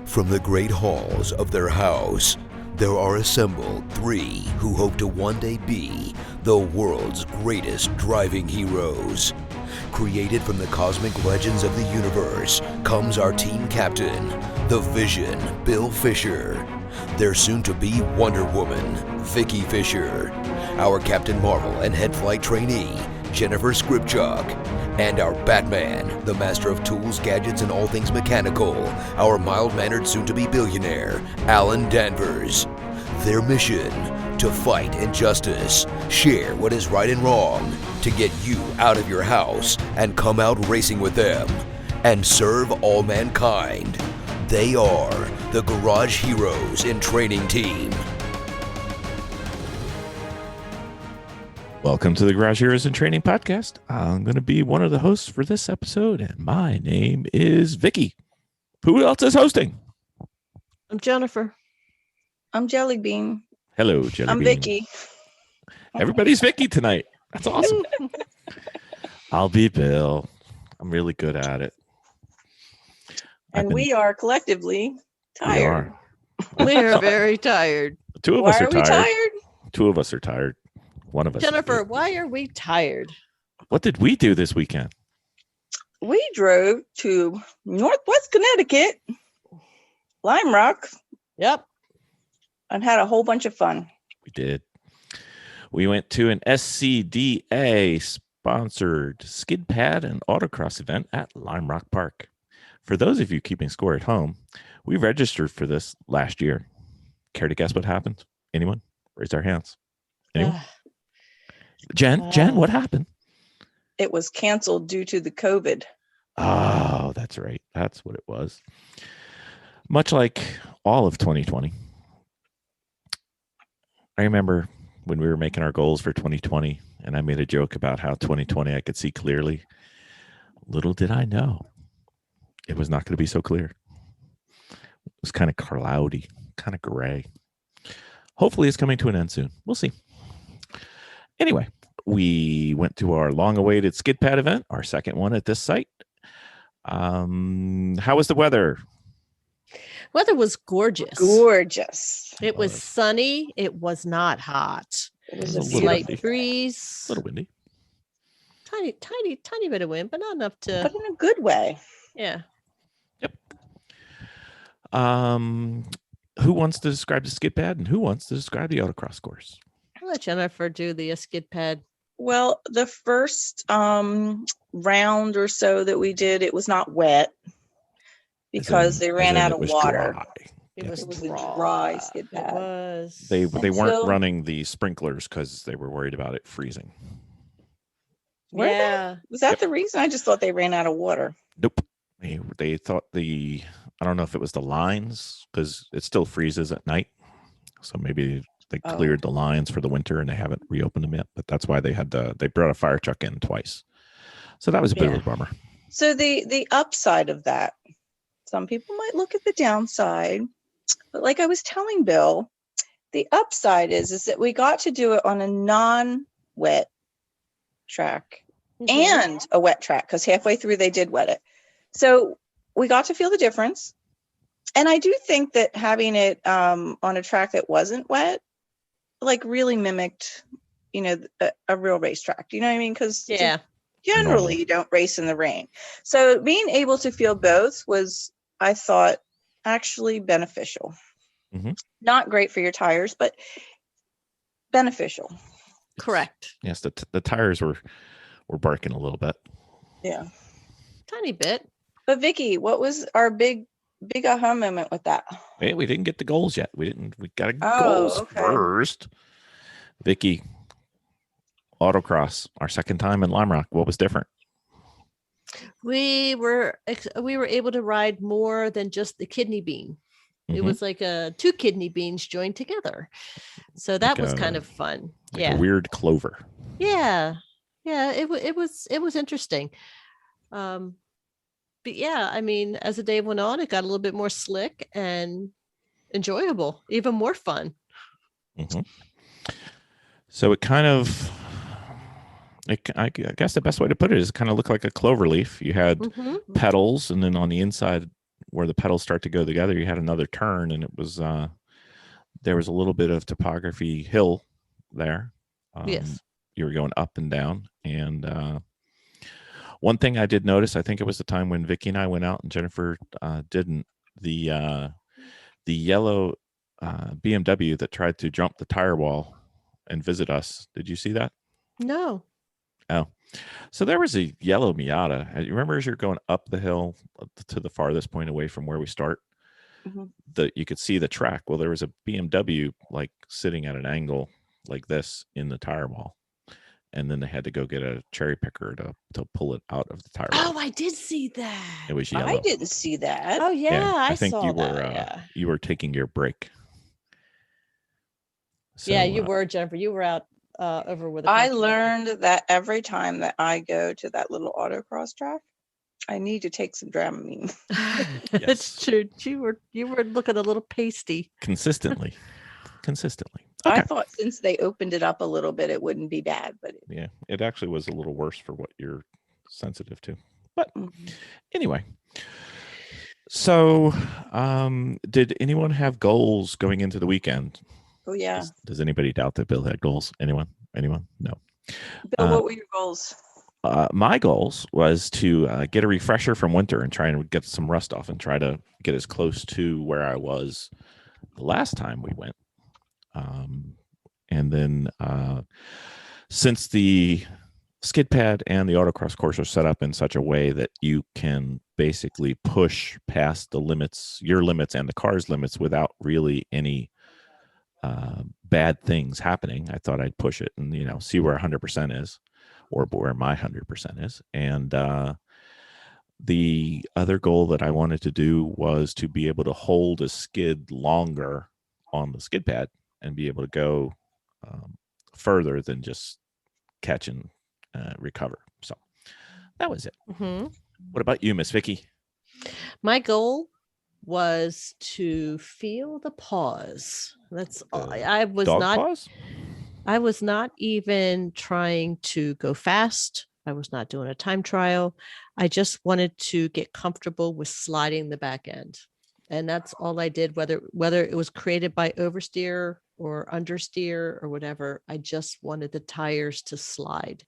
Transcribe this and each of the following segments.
From the great halls of their house, there are assembled three who hope to one day be the world's greatest driving heroes. Created from the cosmic legends of the universe comes our team captain, the Vision, Bill Fisher. Their soon-to-be Wonder Woman, Vicki Fisher. Our Captain Marvel and head flight trainee, Jennifer Skripchuk. And our Batman, the master of tools, gadgets, and all things mechanical, our mild-mannered soon-to-be billionaire, Alan Danvers. Their mission, to fight injustice, share what is right and wrong, to get you out of your house and come out racing with them, and serve all mankind. They are the Garage Heroes in Training Team. Welcome to the Garage Heroes in Training Podcast. I'm going to be one of the hosts for this episode, and my name is Vicki. Who else is hosting? I'm Jennifer. I'm Jelly Bean. Hello, Jelly Bean. I'm Vicki. Everybody's Vicki tonight. That's awesome. I'll be Bill. I'm really good at it. And we are collectively tired. We are very tired. Two of us are Why are we tired? Two of us are tired. One of us. Jennifer, why are we tired? What did we do this weekend? We drove to Northwest Connecticut, Lime Rock. Yep. And had a whole bunch of fun. We did. We went to an SCDA sponsored skid pad and autocross event at Lime Rock Park. For those of you keeping score at home, we registered for this last year. Care to guess what happened? Anyone? Raise our hands. Anyone? Jen, what happened? It was canceled due to the COVID. Oh, that's right. That's what it was. Much like all of 2020. I remember when we were making our goals for 2020, and I made a joke about how 2020 I could see clearly. Little did I know it was not going to be so clear. It was kind of cloudy, kind of gray. Hopefully it's coming to an end soon. We'll see. Anyway, we went to our long-awaited skid pad event, our second one at this site. How was the weather? Weather was gorgeous. Gorgeous. It was sunny. It was not hot. It was a a Slight windy. breeze. A little windy. Tiny bit of wind, but not enough but to. in a good way. Yeah. Yep. Who wants to describe the skid pad and who wants to describe the autocross course? I'll let Jennifer do the skid pad. Well, the first round or so that we did, it was not wet because they ran out of water. Dry. It Yes. was It was a dry. dry skid It pad. was. They weren't Until- running the sprinklers because they were worried about it freezing. Were they? Yeah. Was that the reason? I just thought they ran out of water. Nope. They thought I don't know if it was the lines because it still freezes at night. So maybe they Oh. cleared the lines for the winter and they haven't reopened them yet. But that's why they brought a fire truck in twice. So that was a bit of a bummer. So the upside of that, some people might look at the downside, but like I was telling Bill, the upside is that we got to do it on a non-wet track and a wet track because halfway through they did wet it. So we got to feel the difference. And I do think that having it on a track that wasn't wet, like really mimicked, a real racetrack. You know what I mean? Because Yeah. generally you don't race in the rain. So being able to feel both was, I thought, actually beneficial. Mhm. Not great for your tires, but beneficial. Correct. Yes, the tires were barking a little bit. Yeah. Tiny bit. But Vicki, what was our big aha moment with that? Hey, we didn't get the goals yet. We got Oh, goals okay. first. Vicki, autocross, our second time in Lime Rock. What was different? We were able to ride more than just the kidney bean. It Mhm. was like two kidney beans joined together. So that Like was a- kind of fun. Like Yeah. a weird clover. Yeah. It was interesting. But yeah, I mean, as the day went on, it got a little bit more slick and enjoyable, even more fun. Mhm. So it kind of, I guess the best way to put it is it kind of looked like a clover leaf. You had Mhm. petals, and then on the inside where the pedals start to go together, you had another turn, and it was there was a little bit of topography hill there. Yes. You were going up and down, and one thing I did notice, I think it was the time when Vicki and I went out and Jennifer didn't, the yellow BMW that tried to jump the tire wall and visit us. Did you see that? No. Oh, so there was a yellow Miata. You remember as you're going up the hill to the farthest point away from where we start, you could see the track. Well, there was a BMW like sitting at an angle like this in the tire wall. And then they had to go get a cherry picker to pull it out of the tire wall. Oh, I did see that. It was yellow. I didn't see that. Oh yeah, I think saw you were that. Yeah. you were taking your break. So, Yeah, you were, Jennifer. You were out over with. I learned that every time that I go to that little autocross track, I need to take some Dramamine. It's true. You were looking a little pasty. consistently. I Okay. thought since they opened it up a little bit, it wouldn't be bad, but Yeah, it actually was a little worse for what you're sensitive to. But anyway, so did anyone have goals going into the weekend? oh yeah. Does anybody doubt that Bill had goals? Anyone? No. Bill, what were your goals? My goals was to get a refresher from winter and try and get some rust off and try to get as close to where I was the last time we went. And then since the skid pad and the autocross course are set up in such a way that you can basically push past the limits, your limits and the car's limits without really any bad things happening, I thought I'd push it and, see where 100% is or where my 100% is. And the other goal that I wanted to do was to be able to hold a skid longer on the skid pad and be able to go further than just catch and recover. So that was it. What about you, Miss Vicki? My goal was to feel the pause. That's all. I was Dog not. pause? I was not even trying to go fast. I was not doing a time trial. I just wanted to get comfortable with sliding the back end. And that's all I did, whether it was created by oversteer or understeer or whatever. I just wanted the tires to slide.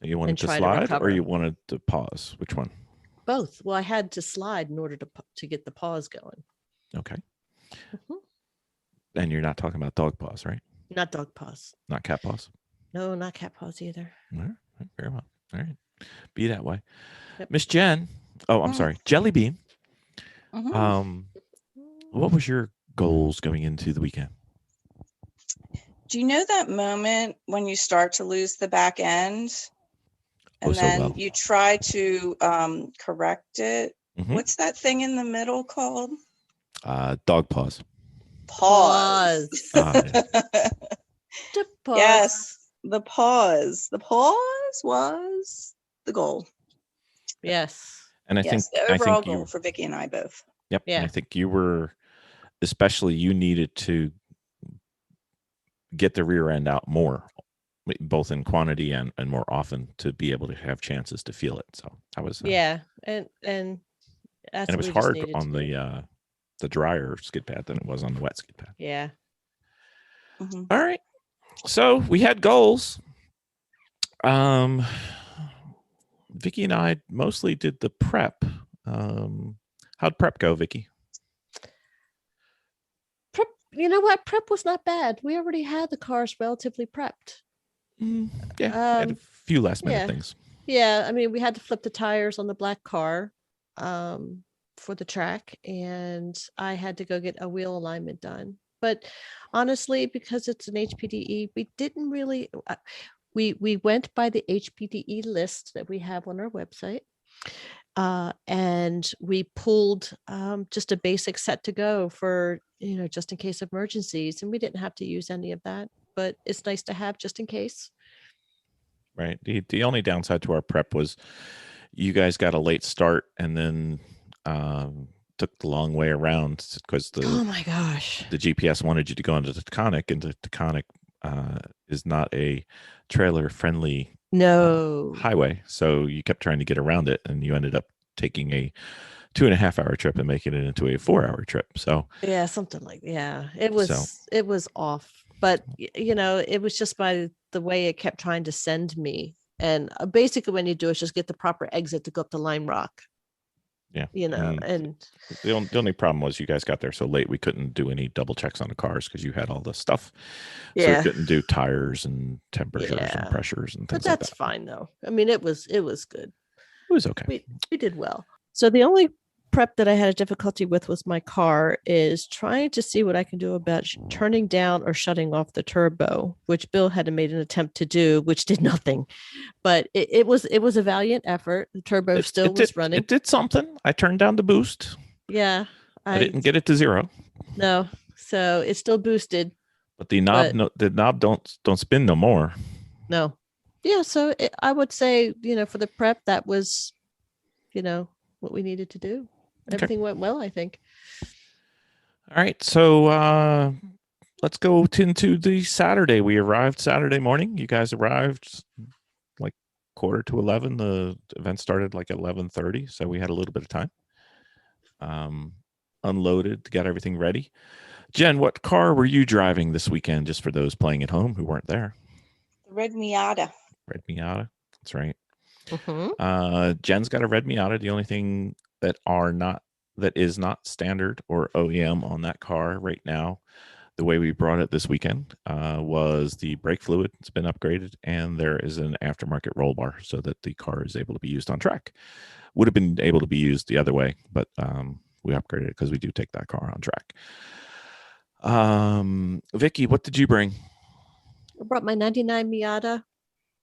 So you wanted to try to slide or recover. you wanted to pause? Which one? Both. Well, I had to slide in order to get the pause going. Okay. And you're not talking about dog paws, right? Not dog paws. Not cat paws? No, not cat paws either. All right. Very well. All right. Be that way. Yep. Miss Jen. Oh, I'm sorry. Jelly Bean. What was your goals going into the weekend? Do you know that moment when you start to lose the back end and then you try to correct it? What's that thing in the middle called? Dog paws. Pause. The pause. Yes, the pause. The pause was the goal. Yes. And I Yes, think the overall goal for Vicki and I both. Yep. Yeah. And I think you were, especially you needed to get the rear end out more, both in quantity and more often to be able to have chances to feel it. So I was yeah, and that's it was what we just hard needed on to do. the drier skid pad than it was on the wet skid pad. Yeah. All right. So we had goals. Vicki and I mostly did the prep. How'd prep go, Vicki? Prep, you know what? Prep was not bad. We already had the cars relatively prepped. Yeah, had a few last minute yeah. things. Yeah, I mean, we had to flip the tires on the black car for the track, and I had to go get a wheel alignment done. But honestly, because it's an HPDE, we didn't really. We went by the HPDE list that we have on our website, and we pulled just a basic set to go for just in case of emergencies, and we didn't have to use any of that. But it's nice to have just in case. Right. The only downside to our prep was you guys got a late start and then took the long way around because oh my gosh, the GPS wanted you to go into the Taconic, and the Taconic is not a trailer friendly no highway. So you kept trying to get around it, and you ended up taking a 2.5 hour trip and making it into a 4 hour trip. So Yeah, something like it So- was off. But it was just by the way it kept trying to send me. And basically when you do is just get the proper exit to go up to Lime Rock. yeah, And the only problem was you guys got there so late we couldn't do any double checks on the cars because you had all the stuff. So we yeah. couldn't do tires and temperatures and pressures and But things like that's that. fine though. I mean, it was good. It was okay. We did well. So the only prep that I had a difficulty with was my car is trying to see what I can do about turning down or shutting off the turbo, which Bill had made an attempt to do, which did nothing. But it was a valiant effort. The turbo was running. It did something. I turned down the boost. Yeah. I didn't get it to 0. No. So it's still boosted. But the knob the knob don't spin no more. No. Yeah. So I would say, for the prep, that was, what we needed to do. Everything went well, I think. All right. So let's go into the Saturday. We arrived Saturday morning. You guys arrived like 10:45. The event started like 11:30. So we had a little bit of time. Unloaded, got everything ready. Jen, what car were you driving this weekend, just for those playing at home who weren't there? The red Miata. Red Miata. That's right. Mm-hmm. Jen's got a red Miata. The only thing that is not standard or OEM on that car right now, the way we brought it this weekend, was the brake fluid. It's been upgraded, and there is an aftermarket roll bar so that the car is able to be used on track. Would have been able to be used the other way, but we upgraded it because we do take that car on track. Vicki, what did you bring? I brought my 99 Miata,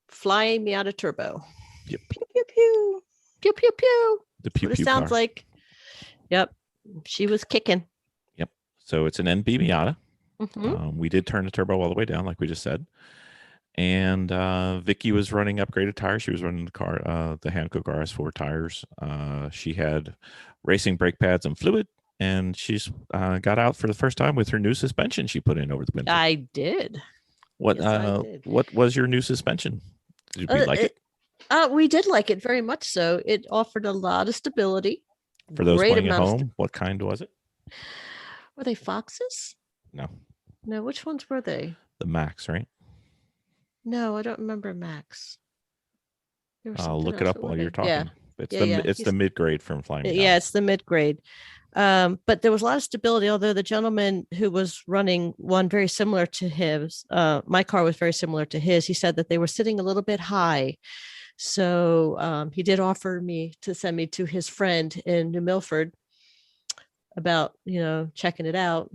flying Miata turbo. Yep. Pew, pew, pew. Pew, pew, pew. The pew What pew it sounds car. like. Yep. She was kicking. Yep. So it's an NB Miata. Mm-hmm. We did turn the turbo all the way down, like we just said. And Vicki was running upgraded tires. She was running the Hankook RS4 tires. She had racing brake pads and fluid, and she's got out for the first time with her new suspension she put in over the winter. I did. What Yes, I did. What was your new suspension? Did we like it? We did like it very much so. It offered a lot of stability. For those Great playing at amount of home, what kind was it? Were they Foxes? No, No, which ones were they? the Max, right? No, I don't remember Max. There was I'll something look it else. up What while were you're they? Yeah. talking. It's the mid grade from Flying. Yeah, it's the mid grade. But there was a lot of stability, although the gentleman who was running one very similar to his, my car was very similar to his. He said that they were sitting a little bit high. So he did offer me to send me to his friend in New Milford about, checking it out.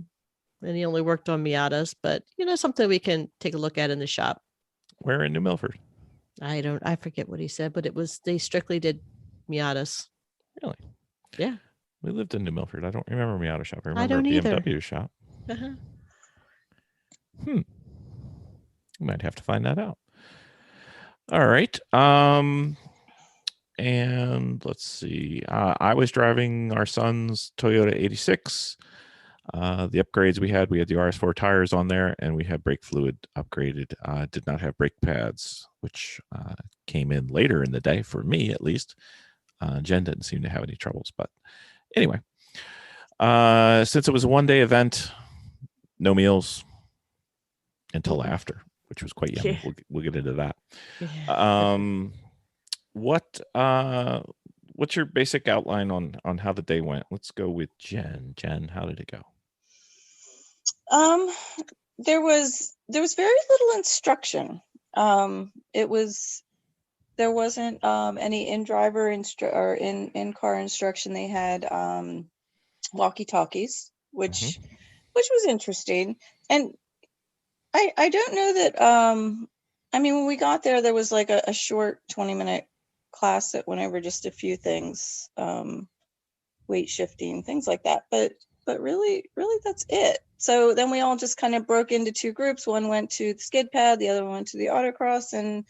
And he only worked on Miatas, but something we can take a look at in the shop. Where in New Milford? I forget what he said, but they strictly did Miatas. Really? Yeah. We lived in New Milford. I don't remember Miata shop. I remember don't a either. BMW shop. Uh-huh. You might have to find that out. All right. And let's see. I was driving our son's Toyota 86. The upgrades we had the RS4 tires on there, and we had brake fluid upgraded. Did not have brake pads, which came in later in the day for me, at least. Jen didn't seem to have any troubles, but anyway, since it was a one-day event, no meals until after, which was quite yummy. Yeah. We'll get into that. Yeah. What's your basic outline on how the day went? Let's go with Jen. Jen, how did it go? There was very little instruction. There wasn't any in-driver or in-car instruction. They had walkie-talkies, which was interesting. And I don't know that when we got there was like a short 20-minute class that went over just a few things, weight shifting, things like that. But really that's it. So then we all just kind of broke into two groups. One went to the skid pad, the other one went to the autocross, and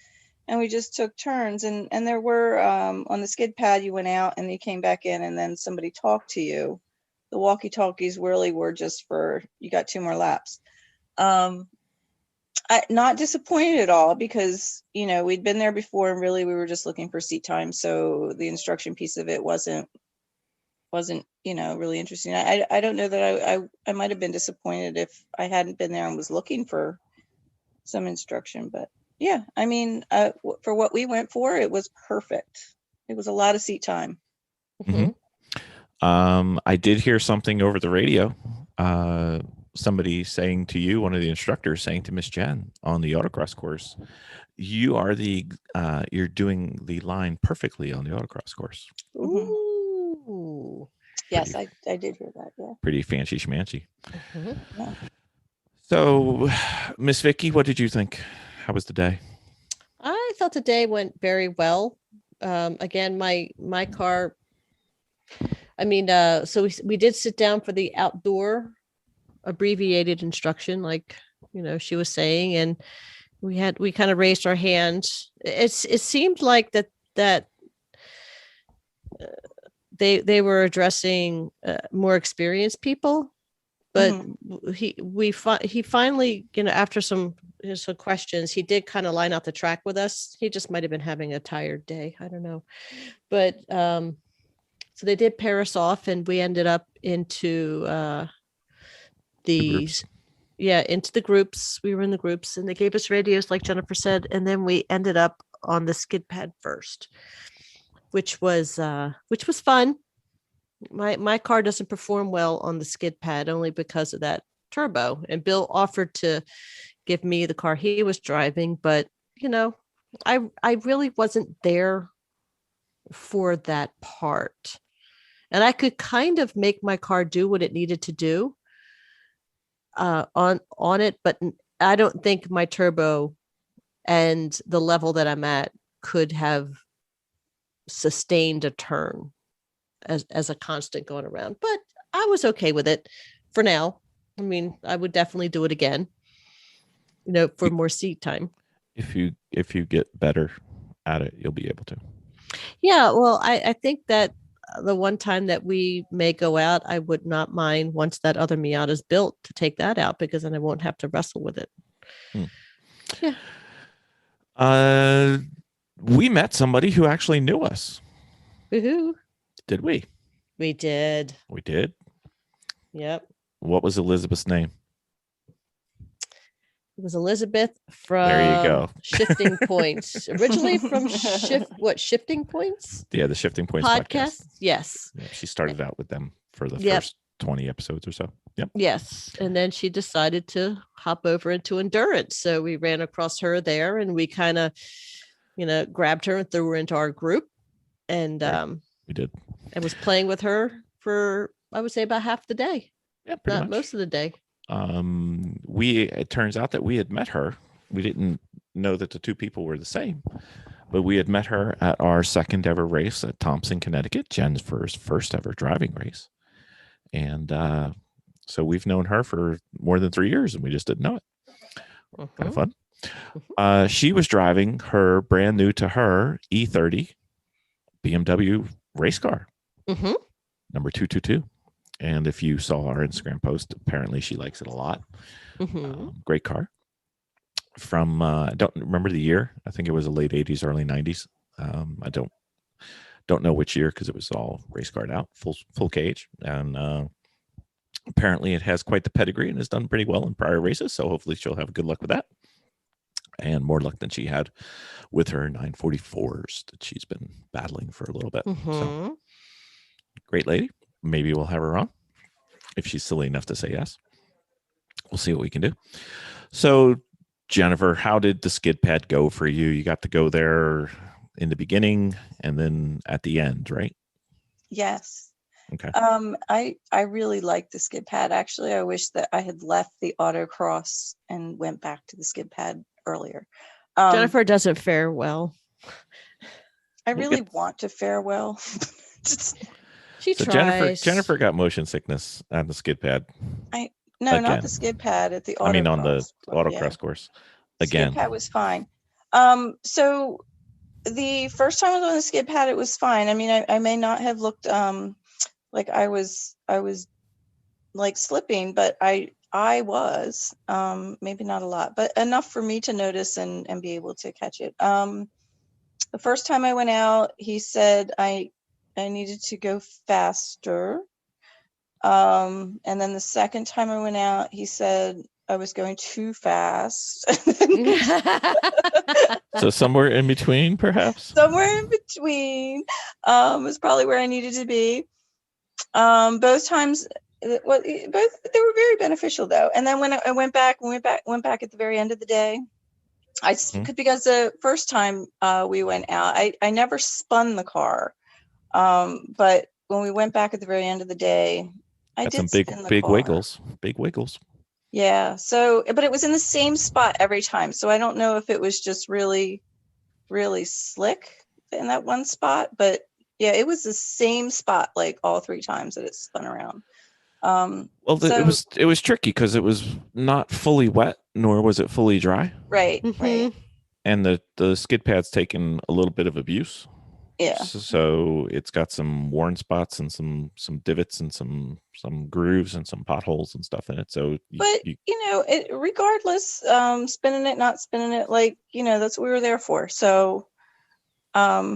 we just took turns. And there were on the skid pad, you went out and you came back in, and then somebody talked to you. The walkie-talkies really were just for, you got 2 more laps. Not disappointed at all, because we'd been there before, and really we were just looking for seat time, so the instruction piece of it wasn't wasn't, really interesting. I don't know that I might have been disappointed if I hadn't been there and was looking for some instruction, but yeah, I mean, for what we went for, it was perfect. It was a lot of seat time. Mhm. I did hear something over the radio. Somebody saying to you, one of the instructors saying to Miss Jen on the autocross course, you are you're doing the line perfectly on the autocross course. Ooh. Yes, I did hear that. Yeah. Pretty fancy schmancy. Mhm. Yeah. So, Miss Vicki, what did you think? How was the day? I thought the day went very well. Again, my car. I mean, so we did sit down for the outdoor abbreviated instruction, like she was saying, and we kind of raised our hands. It seemed like that they were addressing more experienced people, but he finally, after some questions, he did kind of line out the track with us. He just might have been having a tired day, I don't know, but so they did pair us off, and we ended up into into the groups. We were in the groups, and they gave us radios, like Jennifer said, and then we ended up on the skid pad first, which was fun. My car doesn't perform well on the skid pad only because of that turbo. And Bill offered to give me the car he was driving, but I really wasn't there for that part. And I could kind of make my car do what it needed to do on it, but I don't think my turbo and the level that I'm at could have sustained a turn as a constant going around. But I was okay with it for now. I mean, I would definitely do it again, for more seat time. If you get better at it, you'll be able to. Yeah, well, I think that the one time that we may go out, I would not mind once that other Miata is built to take that out, because then I won't have to wrestle with it. Yeah. We met somebody who actually knew us. Woohoo! Did we? We did. We did. Yep. What was Elizabeth's name? It was Elizabeth from There you go. Shifting Points. Originally from Shifting Points? Yeah, the Shifting Points podcast. Yes. Yeah, she started out with them for the first 20 episodes or so. Yep. Yes. And then she decided to hop over into endurance. So we ran across her there, and we kind of, grabbed her and threw her into our group. And we did. I was playing with her for, I would say, about half the day. Yeah, pretty much. Most of the day. It turns out that we had met her. We didn't know that the two people were the same, but we had met her at our second ever race at Thompson, Connecticut, Jen's first ever driving race. And so we've known her for more than 3 years, and we just didn't know it. Kind of fun. She was driving her brand new to her E30 BMW race car, number 222. And if you saw our Instagram post, apparently she likes it a lot. Great car. From I don't remember the year. I think it was the late 80s, early 90s. I don't know which year, because it was all race card out, full cage. And apparently it has quite the pedigree and has done pretty well in prior races. So hopefully she'll have good luck with that, and more luck than she had with her 944s that she's been battling for a little bit. So, great lady. Maybe we'll have her on if she's silly enough to say yes. We'll see what we can do. So, Jennifer, how did the skid pad go for you? You got to go there in the beginning and then at the end, right? Yes. Okay. I really liked the skid pad. Actually, I wish that I had left the autocross and went back to the skid pad earlier. Jennifer doesn't fare well. I really want to fare well. She tries. Jennifer got motion sickness on the skid pad. No, not the skid pad, at the autocross. I mean, on the autocross course. Again. Skid pad was fine. So the first time I was on the skid pad, it was fine. I mean, I may not have looked like I was like slipping, but I was maybe not a lot, but enough for me to notice and be able to catch it. The first time I went out, he said I needed to go faster. And then the second time I went out, he said I was going too fast. So somewhere in between, perhaps. Somewhere in between was probably where I needed to be. Both times, both they were very beneficial though. And then when I went back at the very end of the day, because the first time we went out, I never spun the car, but when we went back at the very end of the day, I Got did some spin the big car. big wiggles. Yeah. So, but it was in the same spot every time. So I don't know if it was just really, really slick in that one spot, but yeah, it was the same spot like all 3 times that it spun around. Well, so, it was tricky because it was not fully wet, nor was it fully dry, right, right. and the skid pad's taken a little bit of abuse. Yeah. So it's got some worn spots and some divots and some grooves and some potholes and stuff in it. So, regardless, spinning it, not spinning it, like, that's what we were there for. So, at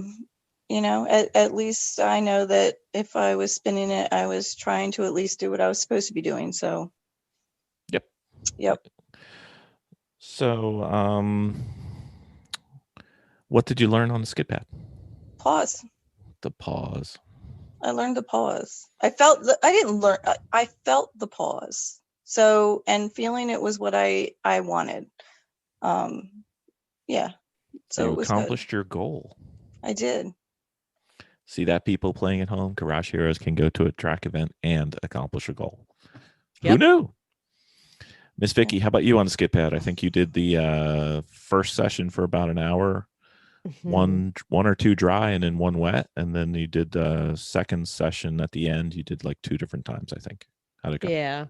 least I know that if I was spinning it, I was trying to at least do what I was supposed to be doing. So, yep. So, what did you learn on the skid pad? Pause. The pause. I learned to pause. I felt the pause. So, and feeling it was what I wanted. Yeah. So you it was accomplished your goal. I did. See that, people playing at home, Garage Heroes can go to a track event and accomplish a goal. Yep. Who knew? Miss Vicki, how about you on the skid pad? I think you did the first session for about an hour. One or two dry and then one wet, and then you did the second session at the end. You did like 2 different times, I think. How'd it go? Yeah.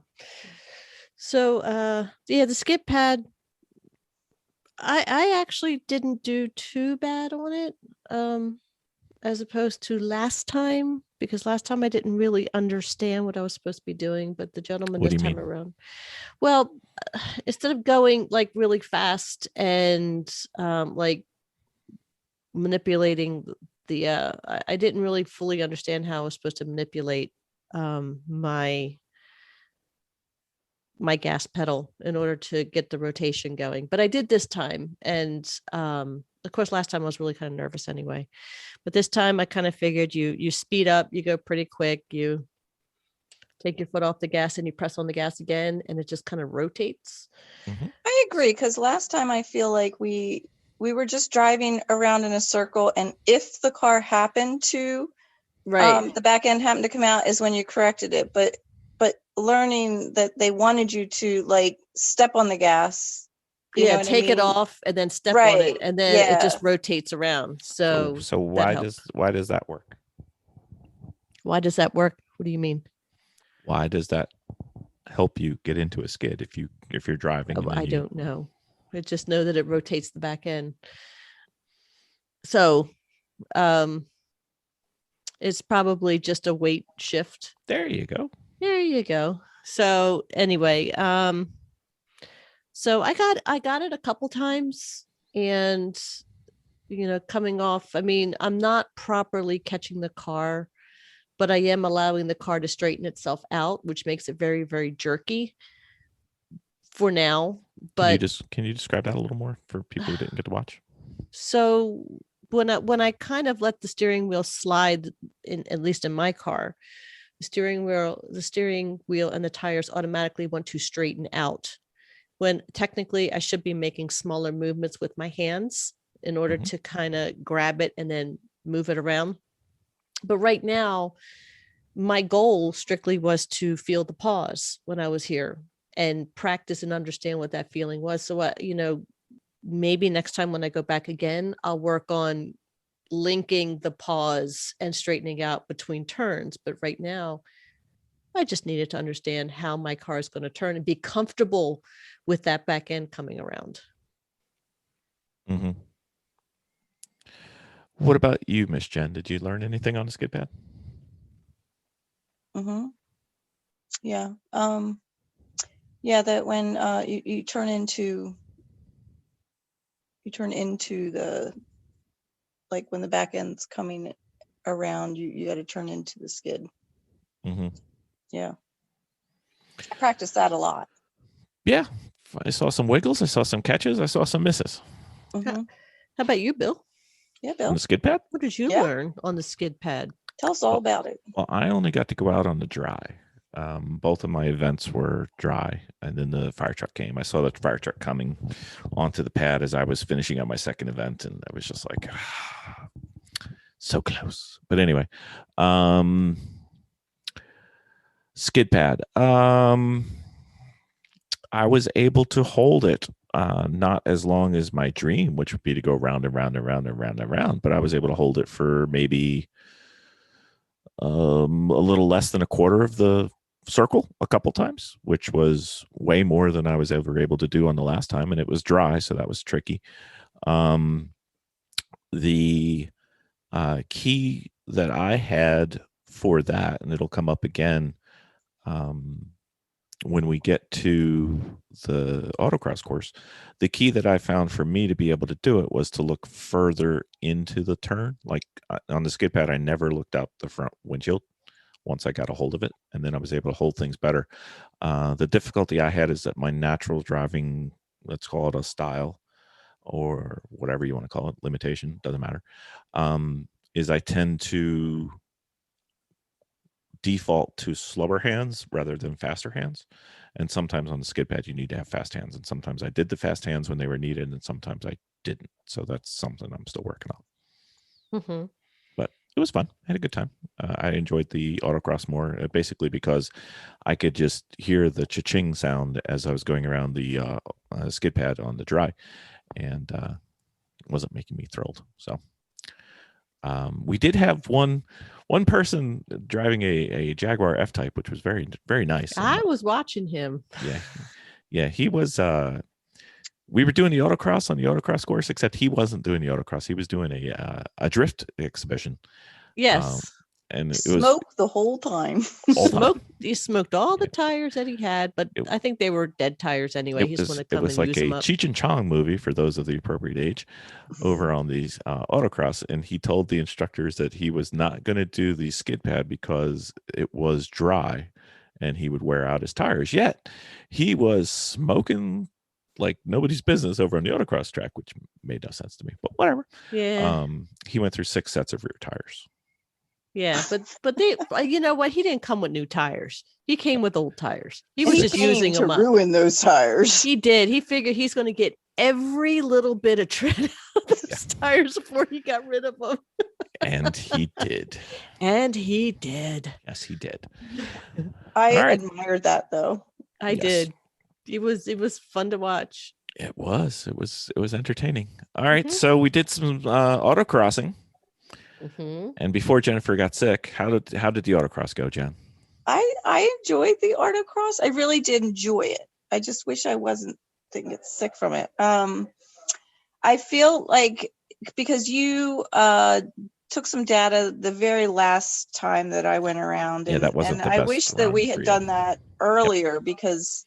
So the skid pad, I actually didn't do too bad on it, as opposed to last time, because last time I didn't really understand what I was supposed to be doing, but the gentleman What do this you time mean? around, well, instead of going like really fast and like manipulating the I didn't really fully understand how I was supposed to manipulate my gas pedal in order to get the rotation going, but I did this time. And of course last time I was really kind of nervous anyway, but this time I kind of figured you speed up, you go pretty quick, you take your foot off the gas and you press on the gas again, and it just kind of rotates. I agree, because last time I feel like we were just driving around in a circle, and if the car happened to the back end happened to come out is when you corrected it, but learning that they wanted you to like step on the gas, take it off and then step on it, and then it just rotates around. So why does that work? Why does that work? What do you mean? Why does that help you get into a skid if you're driving? I don't know. I just know that it rotates the back end. So it's probably just a weight shift. There you go. So anyway, so I got it a couple times, and coming off, I mean, I'm not properly catching the car, but I am allowing the car to straighten itself out, which makes it very, very jerky for now. But can you describe that a little more for people who didn't get to watch? So when I kind of let the steering wheel slide, at least in my car, the steering wheel and the tires automatically want to straighten out, when technically I should be making smaller movements with my hands in order to kind of grab it and then move it around. But right now, my goal strictly was to feel the pause when I was here and practice and understand what that feeling was. So, maybe next time when I go back again, I'll work on linking the pause and straightening out between turns. But right now, I just needed to understand how my car is going to turn and be comfortable with that back end coming around. Mm-hmm. What about you, Miss Jen? Did you learn anything on the skid pad? Yeah. That when you turn into the, like when the back end's coming around, you got to turn into the skid. Mm-hmm. Yeah. I practiced that a lot. Yeah. I saw some wiggles. I saw some catches. I saw some misses. Mhm. How about you, Bill? Yeah, On Bill. the skid pad? What did you Yeah. learn on the skid pad? Tell us all about it. Well, I only got to go out on the dry. Both of my events were dry, and then the fire truck came. I saw the fire truck coming onto the pad as I was finishing up my second event, and I was just like, so close. But anyway, skid pad. I was able to hold it, not as long as my dream, which would be to go round and round and round and round and round, but I was able to hold it for maybe a little less than a quarter of the circle a couple times, which was way more than I was ever able to do on the last time, and it was dry, so that was tricky. The key that I had for that, and it'll come up again when we get to the autocross course, the key that I found for me to be able to do it was to look further into the turn. Like on the skid pad, I never looked out the front windshield once I got a hold of it, and then I was able to hold things better. The difficulty I had is that my natural driving, let's call it a style or whatever you want to call it, limitation, doesn't matter, is I tend to default to slower hands rather than faster hands. And sometimes on the skid pad, you need to have fast hands. And sometimes I did the fast hands when they were needed, and sometimes I didn't. So that's something I'm still working on. Mm-hmm. But it was fun. I had a good time. I enjoyed the autocross more, basically because I could just hear the cha-ching sound as I was going around the skid pad on the dry, and it wasn't making me thrilled. So we did have one person driving a Jaguar F-Type, which was very, very nice. I was watching him. Yeah, he was. We were doing the autocross on the autocross course, except he wasn't doing the autocross. He was doing a drift exhibition. Yes. And it Smoke the whole time. He smoked all the tires that he had, but I think they were dead tires anyway. He's going to come and use them up. It was like a Cheech and Chong movie for those of the appropriate age over on these autocross. And he told the instructors that he was not going to do the skid pad because it was dry and he would wear out his tires. Yet he was smoking like nobody's business over on the autocross track, which made no sense to me, but whatever. Yeah. He went through 6 sets of rear tires. Yeah, but they, you know what? He didn't come with new tires. He came with old tires. He was just using them up. Ruin those tires. He did. He figured he's going to get every little bit of tread out of those tires before he got rid of them. And he did. And he did. Yes, he did. I admired that though. I did. It was fun to watch. It was entertaining. All right, so we did some autocrossing. Mm-hmm. And before Jennifer got sick, how did the autocross go, Jen? I enjoyed the autocross. I really did enjoy it. I just wish I didn't get sick from it. I feel like because you took some data the very last time that I went around, that wasn't the I best wish that we had done that earlier because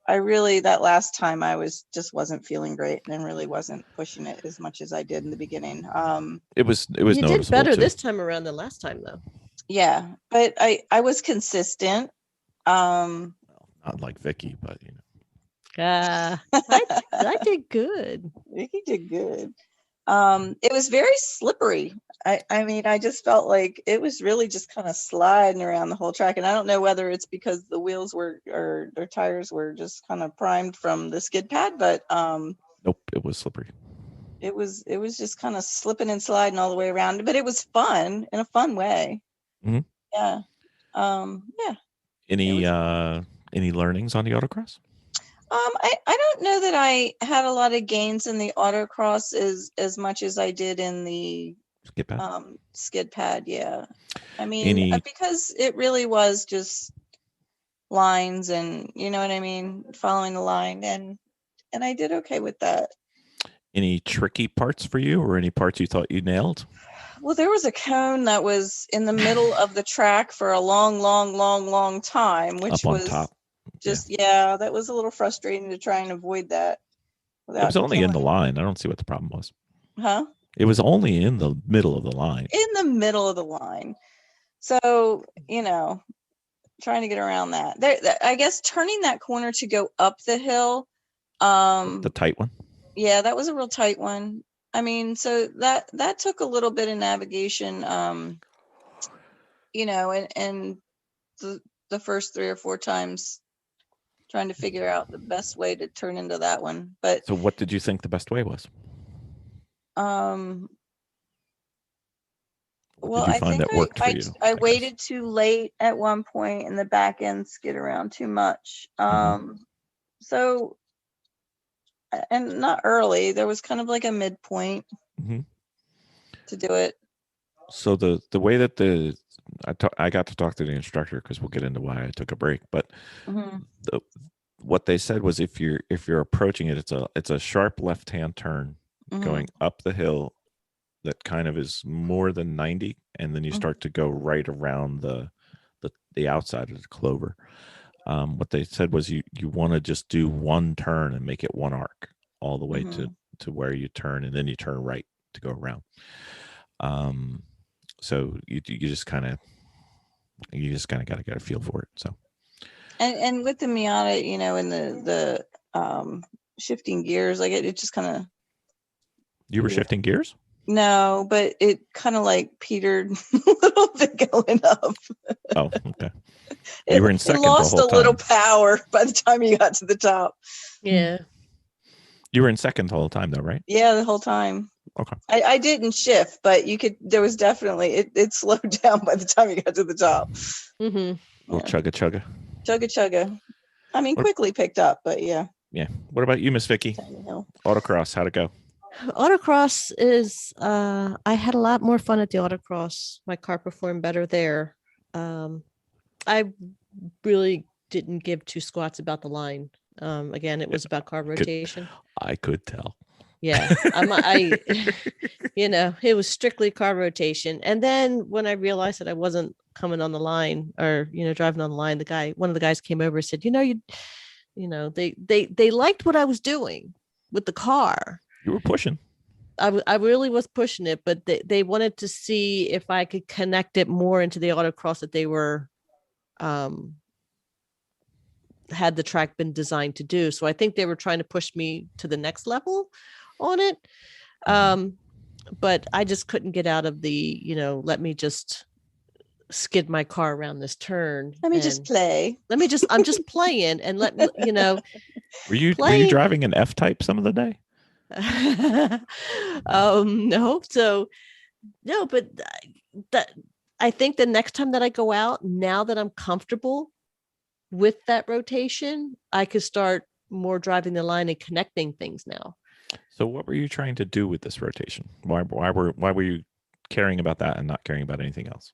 I really, that last time I wasn't feeling great and really wasn't pushing it as much as I did in the beginning. It was you noticeable did better too. this time around than last time though. Yeah, but I was consistent. Not like Vicki, but you know. I did good. Vicki did good. It was very slippery. I mean, I just felt like it was really just kind of sliding around the whole track. And I don't know whether it's because the wheels or their tires were just kind of primed from the skid pad, but nope, it was slippery. It was just kind of slipping and sliding all the way around, but it was fun in a fun way. Mm-hmm. Yeah. Yeah. Any learnings on the autocross? I don't know that I had a lot of gains in the autocross as much as I did in the skid pad. Yeah. I mean, because it really was just lines and you know what I mean? Following the line and I did okay with that. Any tricky parts for you or any parts you thought you nailed? Well, there was a cone that was in the middle of the track for a long time, which was top. That was a little frustrating to try and avoid that. It was only in the line. I don't see what the problem was. Huh? It was only in the middle of the line. in the middle of the line. So, trying to get around that. I guess turning that corner to go up the hill. The tight one. Yeah, that was a real tight one. I mean, so that took a little bit of navigation, and the first 3 or 4 times trying to figure out the best way to turn into that one. But So what did you think the best way was? Well, did you I find think that worked for you, I I guess? waited too late at one point and the back end skid around too much. So, and not early, there was kind of like a midpoint Mhm. to do it. So the way that I got to talk to the instructor, because we'll get into why I took a break, but Mhm. what they said was if you're approaching it, it's a sharp left-hand turn Mhm. going up the hill that kind of is more than 90, and then you Mhm. start to go right around the outside of the clover. What they said was you want to just do one turn and make it one arc all the way Mhm. to where you turn, and then you turn right to go around. So you just kind of got to get a feel for it. So And with the Miata, and the shifting gears, like it just kind of. you were shifting gears? No, but it kind of like petered a little bit going up. Oh, okay. You were in second It lost the whole a little time. power by the time you got to the top. Yeah. You were in second the whole time, though, right? Yeah, the whole time. Okay. I didn't shift, but there was definitely, it slowed down by the time you got to the top. Mm-hmm. Little chugga. Chugga. I mean, quickly picked up, but yeah. Yeah. What about you, Miss Vicki? Autocross, how'd it go? Autocross is I had a lot more fun at the autocross. My car performed better there. I really didn't give 2 squats about the line. Again, it was about car rotation. I could tell. Yeah. It was strictly car rotation. And then when I realized that I wasn't coming on the line or, driving on the line, one of the guys came over and said, they liked what I was doing with the car. You were pushing. I really was pushing it, but they wanted to see if I could connect it more into the autocross that they were had the track been designed to do. So I think they were trying to push me to the next level on it. But I just couldn't get out of the, let me just skid my car around this turn. Let me just play. I'm just playing and let me, Were you driving an F-Type some of the day? No. So no, but I think the next time that I go out, now that I'm comfortable with that rotation, I could start more driving the line and connecting things now. So what were you trying to do with this rotation? Why were you caring about that and not caring about anything else?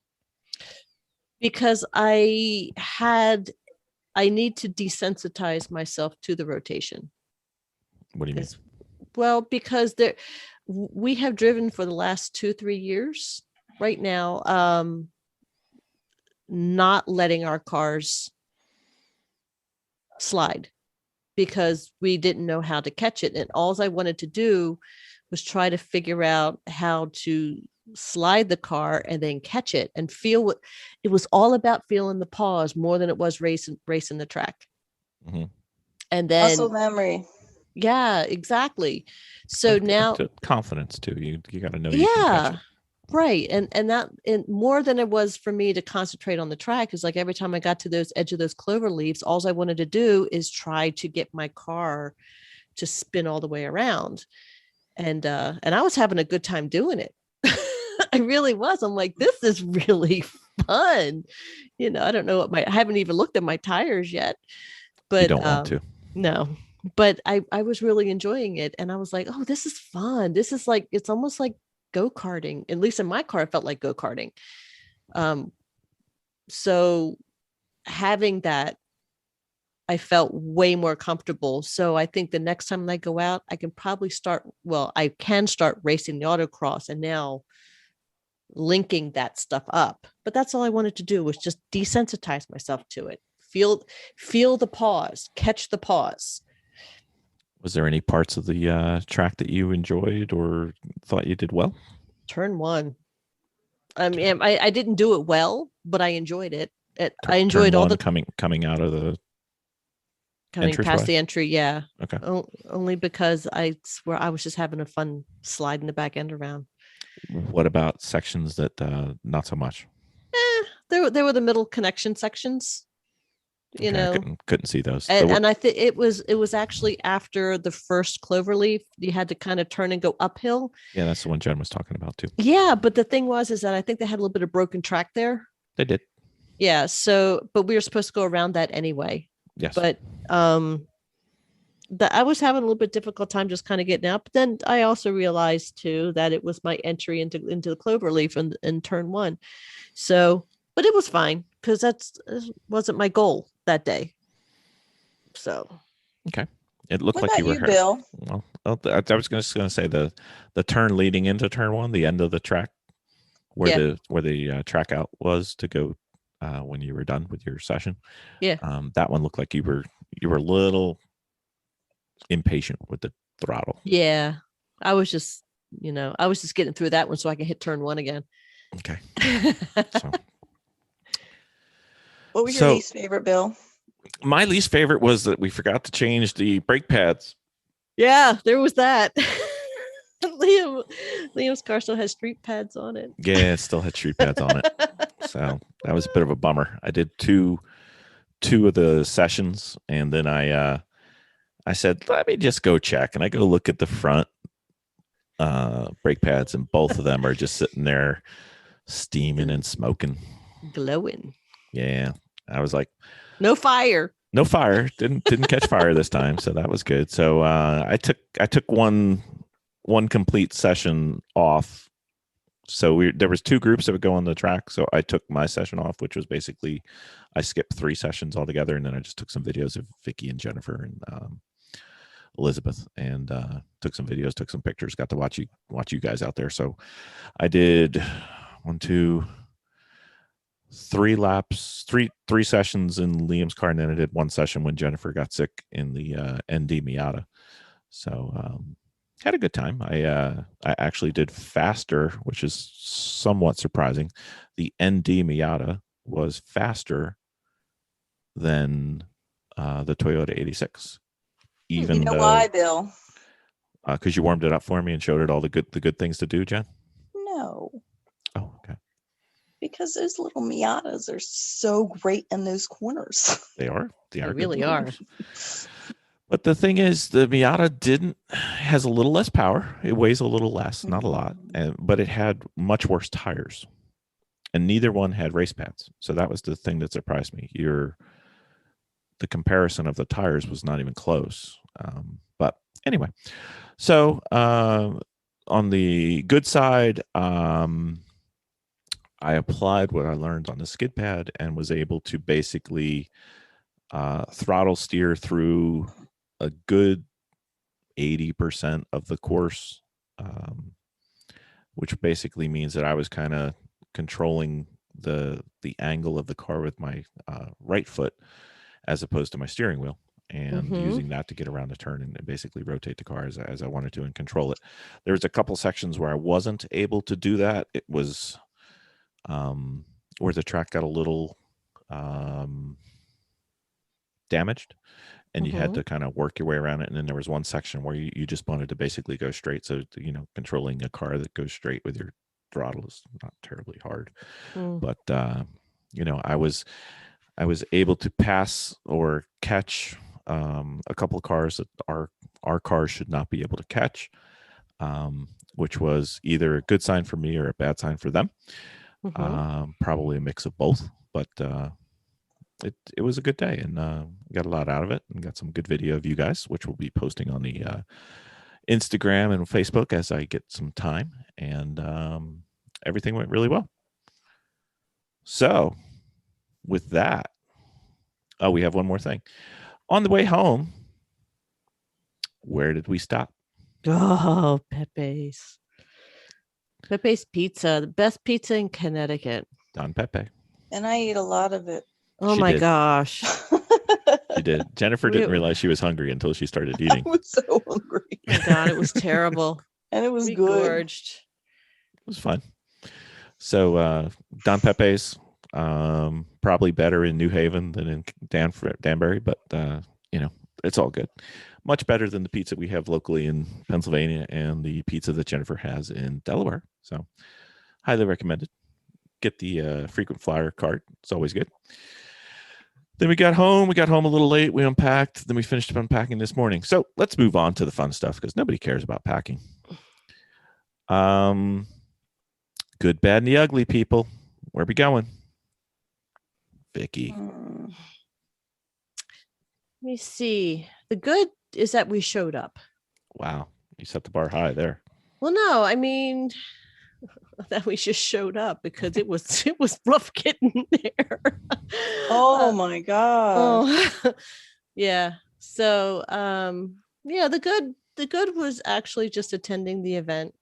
Because I need to desensitize myself to the rotation. What do you mean? Well, because we have driven for the last 2-3 years right now, not letting our cars slide because we didn't know how to catch it. And all I wanted to do was try to figure out how to slide the car and then catch it and feel what it was all about, feeling the pause more than it was racing the track. Mm-hmm. And then muscle memory. Yeah, exactly. So now confidence too. You got to know. Yeah, right. And that more than it was for me to concentrate on the track is like every time I got to those edge of those clover leaves, all I wanted to do is try to get my car to spin all the way around. And I was having a good time doing it. I really was. I'm like, this is really fun. I don't know I haven't even looked at my tires yet, but you don't want to. No. But I was really enjoying it. And I was like, oh, this is fun. This is like, it's almost like go-karting. At least in my car, it felt like go-karting. So having that, I felt way more comfortable. So I think the next time I go out, I can start racing the autocross and now linking that stuff up. But that's all I wanted to do was just desensitize myself to it. Feel the pause, catch the pause. Was there any parts of the track that you enjoyed or thought you did well? Turn one. I mean, I didn't do it well, but I enjoyed it. I Turn enjoyed all one the coming out of the coming past entranceway? the entry. Yeah. Okay. Only because I swear I was just having a fun sliding the back end around. What about sections that not so much? There were the middle connection sections, you Okay, I know, couldn't see those. and I think it was actually after the first cloverleaf. You had to kind of turn and go uphill. Yeah, that's the one Jen was talking about too. Yeah, but the thing is that I think they had a little bit of broken track there. They did. Yeah, so but we were supposed to go around that anyway. Yes. But I was having a little bit difficult time just kind of getting out. But then I also realized too that it was my entry into the cloverleaf in turn one. So, but it was fine because that wasn't my goal that day. So Okay. It looked What like about you you, were Bill? Well, I was just going to say the turn leading into turn one, the end of the track, where Yeah. the track out was to go when you were done with your session. Yeah. That one looked like you were a little impatient with the throttle. Yeah, I was just getting through that one so I can hit turn one again. Okay. So, What was your least favorite, Bill? my least favorite was that we forgot to change the brake pads. Yeah, there was that. Liam's car still has street pads on it. Yeah, it still had street pads on it. So that was a bit of a bummer. I did two of the sessions, and then I said, let me just go check. And I go look at the front brake pads, and both of them are just sitting there steaming and smoking. Glowing. Yeah. I was like, no fire. Didn't catch fire this time. So that was good. So I took one complete session off. So there was two groups that would go on the track. So I took my session off, which was basically I skipped 3 sessions altogether, and then I just took some videos of Vicki and Jennifer and Elizabeth, and took some videos, took some pictures, got to watch you guys out there. So I did 1, 2, 3 laps, three sessions in Liam's car, and then I did 1 session when Jennifer got sick in the ND Miata. So had a good time. I actually did faster, which is somewhat surprising. The ND Miata was faster than the Toyota 86. Even you know why, Bill? Because you warmed it up for me and showed it all the good things to do, Jen. No. Oh, okay. Because those little Miatas are so great in those corners. They are. They really are. But the thing is, the Miata has a little less power. It weighs a little less, not a lot, but it had much worse tires, and neither one had race pads. So that was the thing that surprised me. The comparison of the tires was not even close. But anyway, so on the good side, I applied what I learned on the skid pad and was able to basically throttle steer through a good 80% of the course, which basically means that I was kind of controlling the angle of the car with my right foot as opposed to my steering wheel, and using that to get around the turn and basically rotate the car as I wanted to and control it. There was a couple sections where I wasn't able to do that. It was where the track got a little damaged, and you had to kind of work your way around it. And then there was one section where you just wanted to basically go straight. So, controlling a car that goes straight with your throttle is not terribly hard. But, I was able to pass or catch a couple of cars that our cars should not be able to catch, which was either a good sign for me or a bad sign for them. Probably a mix of both, but it was a good day, and got a lot out of it, and got some good video of you guys, which we'll be posting on the Instagram and Facebook as I get some time, and everything went really well. So with that, we have one more thing. On the way home, where did we stop? Oh, Pepe's Pizza, the best pizza in Connecticut. Don Pepe. And I ate a lot of it. Oh She my did. gosh. She did. Jennifer didn't realize she was hungry until she started eating. I was so hungry. Oh my God, it was terrible. And it was We good. gorged. It was fun. So Don Pepe's probably better in New Haven than in Danbury, but it's all good. Much better than the pizza we have locally in Pennsylvania and the pizza that Jennifer has in Delaware. So highly recommended. Get the frequent flyer cart. It's always good. Then we got home. We got home a little late. We unpacked. Then we finished up unpacking this morning. So let's move on to the fun stuff because nobody cares about packing. Good, bad, and the ugly, people. Where are we going? Vicki. Let me see. The good is that we showed up. Wow. You set the bar high there. Well, no, I mean that we just showed up because it was rough getting there. Oh my God. Oh, yeah. So the good was actually just attending the event.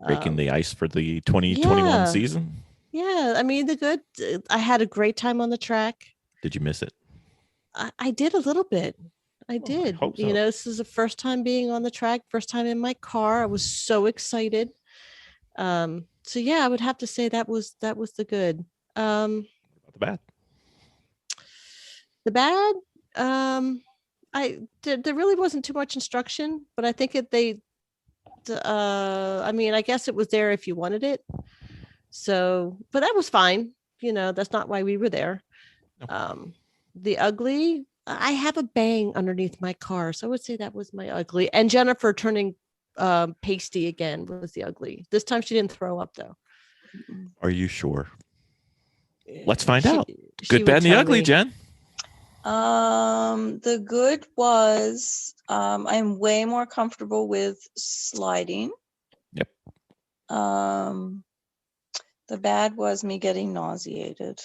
Breaking the ice for the 2021 season. Yeah. I mean, I had a great time on the track. Did you miss it? I did a little bit. I did. I hope so. This is the first time being on the track, first time in my car. I was so excited. So yeah, I would have to say that was the good. The bad. The bad, there really wasn't too much instruction, but I think I guess it was there if you wanted it. So, but that was fine. That's not why we were there. No. The ugly, I have a bang underneath my car. So I would say that was my ugly. And Jennifer turning pasty again was the ugly. This time she didn't throw up though. Are you sure? Let's find out. She Good, would bad, and the tell ugly, me. Jen. The good was I'm way more comfortable with sliding. Yep. The bad was me getting nauseated.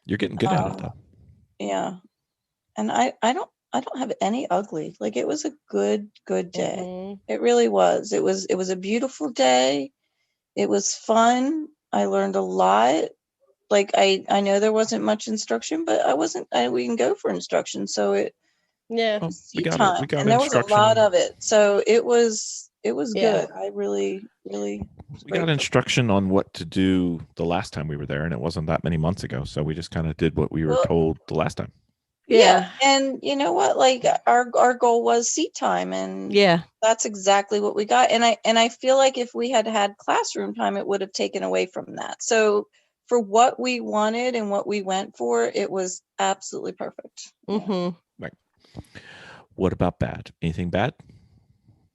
You're getting good at it though. Yeah. And I don't have any ugly. Like it was a good day. Mhm. It really was. It was a beautiful day. It was fun. I learned a lot. Like I know there wasn't much instruction, but we can go for instruction. So it Yeah. Oh, we got time. it. We And there was a instruction. lot of it. So it was Yeah. good. I really We got instruction on what to do the last time we were there, and it wasn't that many months ago. So we just kind of did what we were told the last time. Yeah. And you know what? Like our goal was seat time, and Yeah. that's exactly what we got. And I feel like if we had classroom time, it would have taken away from that. So for what we wanted and what we went for, it was absolutely perfect. Mm-hmm. Right. What about bad? Anything bad?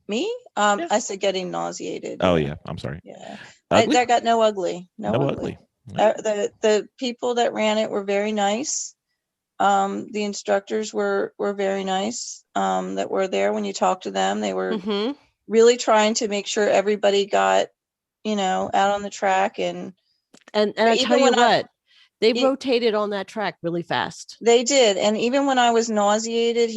Me? Yeah. I said getting nauseated. Oh yeah. I'm sorry. Yeah. Ugly? I got no ugly. No ugly. Right. The people that ran it were very nice. The instructors were very nice. That were there when you talked to them. They were Mm-hmm. really trying to make sure everybody got, out on the track. And And I even tell you when what, they Ye- rotated on that track really fast. they did. And even when I was nauseated,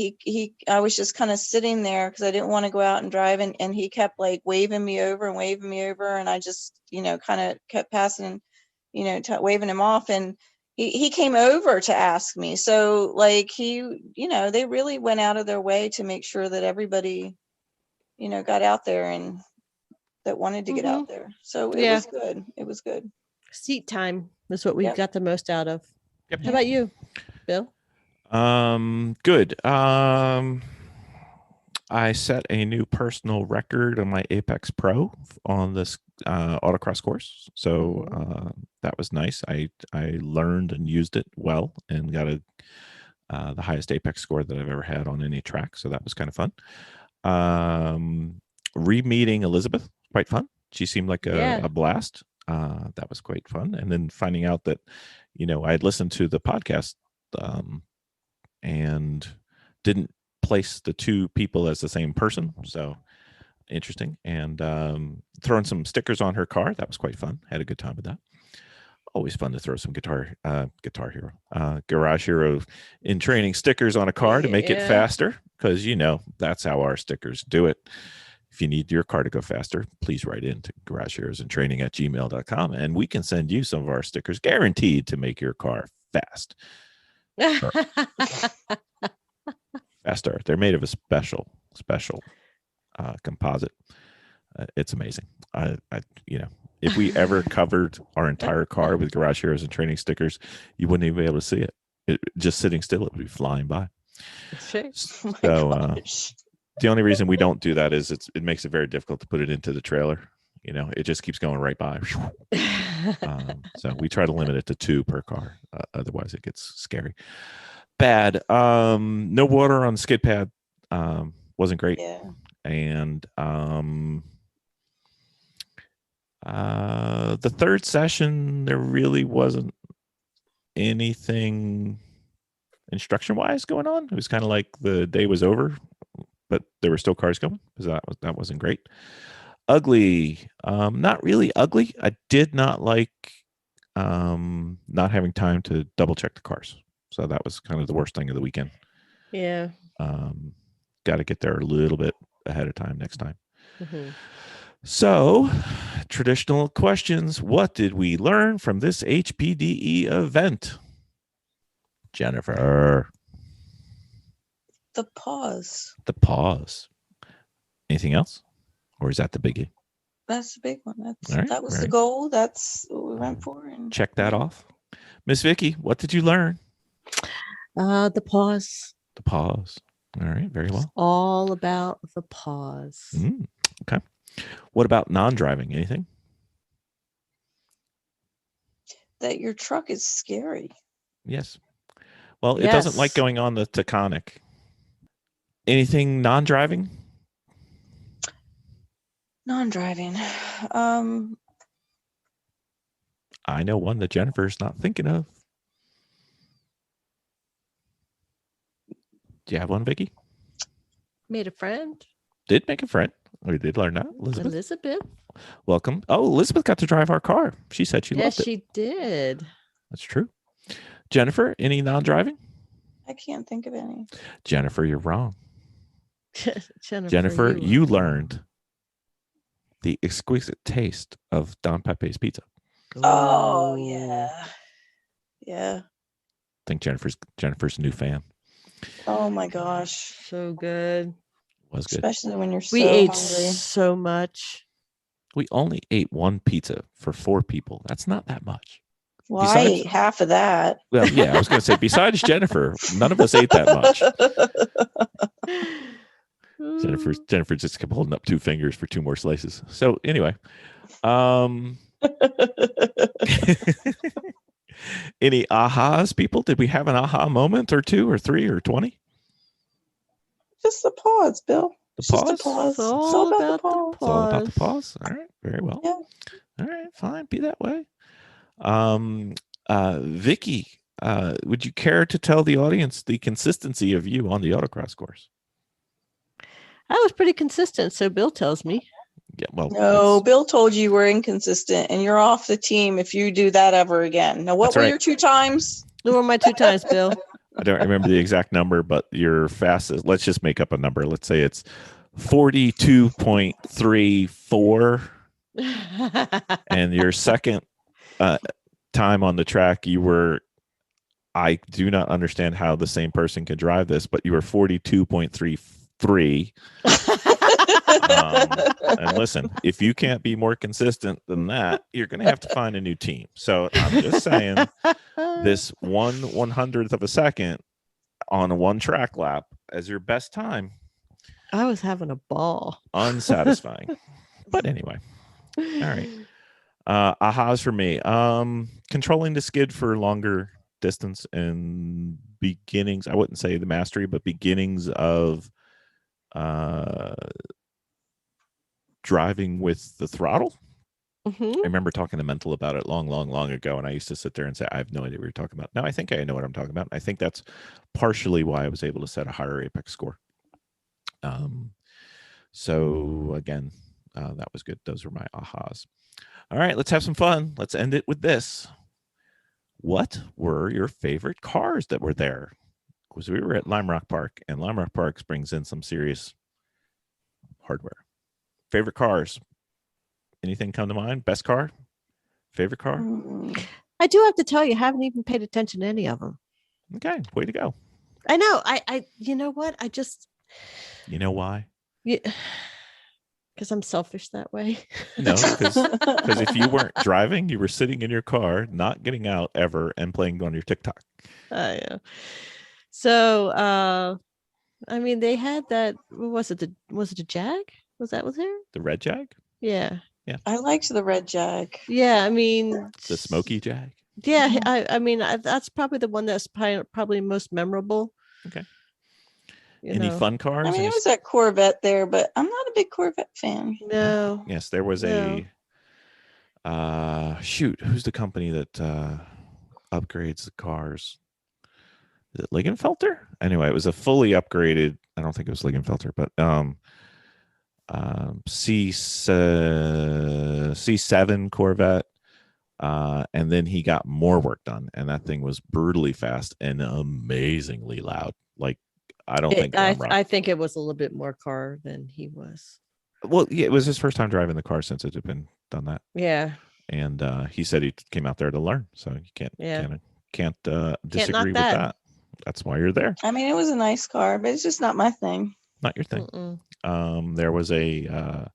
I was just kind of sitting there because I didn't want to go out and drive. And he kept like waving me over. And I just, kind of kept passing, waving him off. And he came over to ask me. So like they really went out of their way to make sure that everybody, got out there and that wanted to get out there. So it was good. It was good. Seat time is what we Yep. got the most out of. Yep. How about you, Bill? Good. I set a new personal record on my Apex Pro on this autocross course. So that was nice. I learned and used it well and got the highest Apex score that I've ever had on any track. So that was kind of fun. Re-meeting Elizabeth, quite fun. She seemed like a blast. That was quite fun. And then finding out that, I had listened to the podcast and didn't place the two people as the same person. So interesting. And throwing some stickers on her car. That was quite fun. Had a good time with that. Always fun to throw some Guitar Hero, Garage Hero in training stickers on a car to make it faster. Because, that's how our stickers do it. If you need your car to go faster, please write in to garageheroesandtraining@gmail.com, and we can send you some of our stickers guaranteed to make your car fast. Fast start. They're made of a special composite. It's amazing. If we ever covered our entire car with Garage Heroes and training stickers, you wouldn't even be able to see it. Just sitting still, it would be flying by. Sure. Oh The only reason we don't do that is it makes it very difficult to put it into the trailer. It just keeps going right by. So we try to limit it to 2 per car. Otherwise, it gets scary. Bad. No water on the skid pad. Wasn't great. Yeah. And the third session, there really wasn't anything instruction-wise going on. It was kind of like the day was over, but there were still cars going, because that wasn't great. Ugly. Not really ugly. I did not like not having time to double check the cars. So that was kind of the worst thing of the weekend. Yeah. Got to get there a little bit ahead of time next time. Mm-hmm. So, traditional questions. What did we learn from this HPDE event? Jennifer. The pause. The pause. Anything else? Or is that the biggie? That's the big one. Right, That was right. the goal. That's what we went for. And Check that off. Miss Vicki, what did you learn? The pause. The pause. All right, very well. All about the pause. Okay. What about non-driving? Anything? that your truck is scary. Yes. Well, it doesn't like Yes. going on the Taconic. Anything non-driving? Non-driving. I know one that Jennifer's not thinking of. Do you have one, Vicki? Made a friend, Did make a friend. We did learn that. Elizabeth. Welcome. Oh, Elizabeth got to drive our car. She said she Yes, loved it. she did. That's true. Jennifer, any non-driving? I can't think of any. Jennifer, you're wrong. Jennifer, you learned the exquisite taste of Don Pepe's pizza. Oh Ooh. yeah, yeah. I think Jennifer's a new fan. Oh my gosh, So good. Was good. especially when you're so We ate hungry. so much. We only ate one pizza for 4 people. That's not that much. Well, I besides- ate half of that. Well, yeah, I was going to say, besides Jennifer, none of us ate that much. Jennifer just kept holding up 2 fingers for 2 more slices. So anyway, any ahas, people? Did we have an aha moment or 2 or 3 or 20? Just the pause, Bill. The It's just a pause? pause. It's all about the pause. It's all about the pause. All right, very well. Yeah. All right, fine. Be that way. Vicki, would you care to tell the audience the consistency of you on the autocross course? I was pretty consistent, so Bill tells me. Yeah, well, No, Bill told you we're inconsistent, and you're off the team if you do that ever again. Now, what That's were right. your 2 times? Who were my 2 times, Bill? I don't remember the exact number, but your fastest, let's just make up a number. Let's say it's 42.34. And your second time on the track, you were, I do not understand how the same person can drive this, but you were 42.33. And listen, if you can't be more consistent than that, you're going to have to find a new team. So I'm just saying, this 1/100th of a second on a 1 track lap as your best time, I was having a ball. unsatisfying. But anyway, all right. Ahas for me. Controlling the skid for longer distance and beginnings. I wouldn't say the mastery, but beginnings of driving with the throttle. Mhm. I remember talking to Mental about it long ago, and I used to sit there and say, I have no idea what you're talking about. Now I think I know what I'm talking about. I think that's partially why I was able to set a higher apex score. So again, that was good. Those were my ahas. All right, let's have some fun. Let's end it with this. What were your favorite cars that were there? Because we were at Lime Rock Park, and Lime Rock Park brings in some serious hardware. Favorite cars? Anything come to mind? Best car? Favorite car? Mm, I do have to tell you, I haven't even paid attention to any of them. Okay, way to go. I know. I you know what? I just You know why? because I'm selfish that way. No, because if you weren't driving, you were sitting in your car, not getting out ever, and playing on your TikTok. Yeah. So I mean they had that, what was it? Was it a Jag? Was there? The red Jag? Yeah. I liked the red Jag. Yeah. I mean The smoky Jag? Yeah, Mhm. I mean that's probably the one that's probably most memorable. Okay. You Any know. fun cars? I mean, Any- it was that Corvette there, but I'm not a big Corvette fan. No. Yes, there was No. shoot, who's the company that upgrades the cars? Is it Lingenfelter? Anyway, it was a fully upgraded, I don't think it was Lingenfelter, but C7 Corvette. And then he got more work done, and that thing was brutally fast and amazingly loud. Like, I don't think I think it was a little bit more car than he was. Well, yeah, it was his first time driving the car since it had been done that. Yeah. And he said he came out there to learn, so you can't disagree with that. That's why you're there. I mean, it was a nice car, but it's just not my thing. Not your thing. Mm-mm. There was a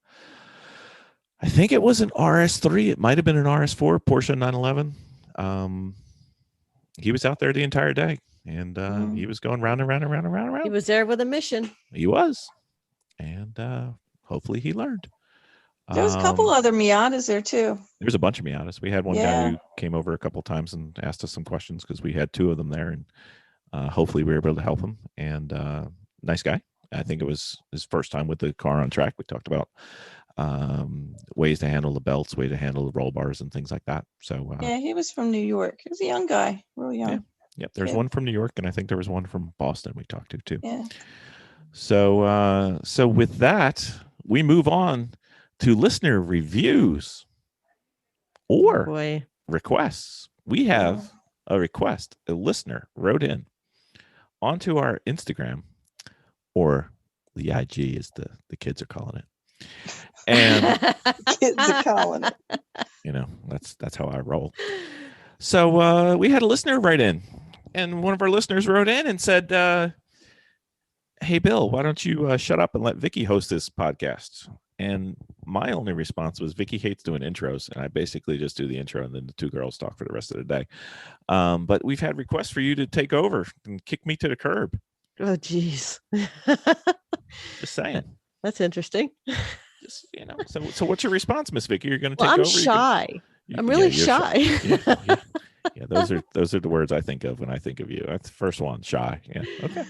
I think it was an RS3. It might have been an RS4 Porsche 911. He was out there the entire day, and he was going round and round and round and round and round. He was there with a mission. He was, and hopefully he learned. There was a couple other Miatas there too. There was a bunch of Miatas. We had one guy who came over a couple times and asked us some questions because we had two of them there, and hopefully we were able to help him. And nice guy. I think it was his first time with the car on track. We talked about ways to handle the belts, way to handle the roll bars and things like that. So yeah, he was from New York. He was a young guy, real young. Yep. There's one from New York, and I think there was one from Boston we talked to too. Yeah. So with that, we move on to listener reviews or requests. We have a request. A listener wrote in onto our Instagram, or the IG as the kids are calling it. And kids are calling it. You know, that's how I roll. So we had a listener write in, and one of our listeners wrote in and said, hey, Bill, why don't you shut up and let Vicki host this podcast? And my only response was, Vicki hates doing intros, and I basically just do the intro, and then the two girls talk for the rest of the day. But we've had requests for you to take over and kick me to the curb. Oh, geez. Just saying. That's interesting. Just, you know, so what's your response, Miss Vicki? You're going to take I'm over? shy. I'm really shy. Yeah, those are the words I think of when I think of you. That's the first one, shy. Yeah. Okay.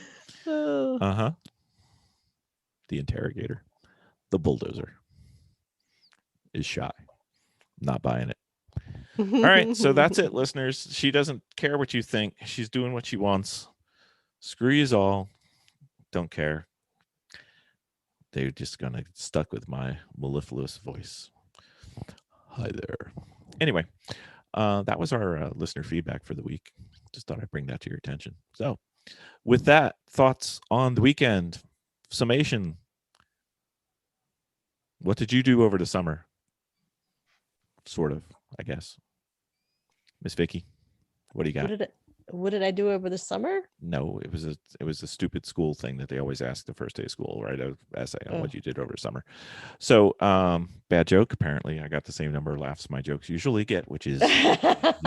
Oh. The interrogator, the bulldozer, is shy. Not buying it. All right, so that's it, listeners. She doesn't care what you think. She's doing what she wants. Screw yous all. Don't care. They're just gonna get stuck with my mellifluous voice. Hi there. Anyway, that was our listener feedback for the week. Just thought I'd bring that to your attention. So, with that, thoughts on the weekend, summation. What did you do over the summer? Sort of, I guess. Miss Vicki, what do you got? What did I do over the summer? No, it was a stupid school thing that they always ask the first day of school, right? An essay on what you did over the summer. So, bad joke. Apparently, I got the same number of laughs my jokes usually get, which is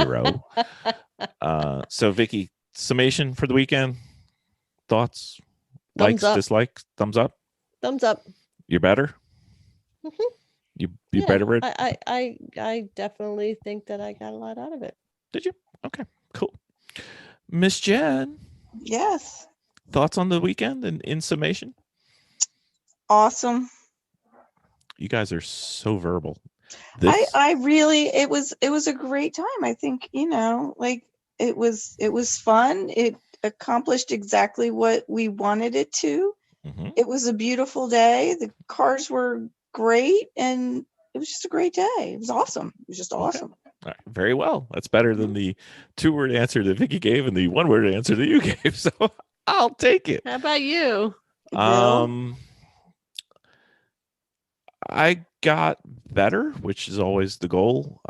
0. So, Vicki, summation for the weekend. Thoughts, likes, dislikes, thumbs up. Thumbs up. You're better. Mm-hmm. You better. I definitely think that I got a lot out of it. Did you? Okay, cool. Miss Jen. Yes. Thoughts on the weekend and in summation? Awesome. You guys are so verbal. I really, it was a great time. I think, like it was fun. It accomplished exactly what we wanted it to. Mm-hmm. It was a beautiful day. The cars were great, and it was just a great day. It was awesome. It was just awesome. All right, very well. That's better than the 2-word answer that Vicki gave and the 1-word answer that you gave. So I'll take it. How about you? I got better, which is always the goal.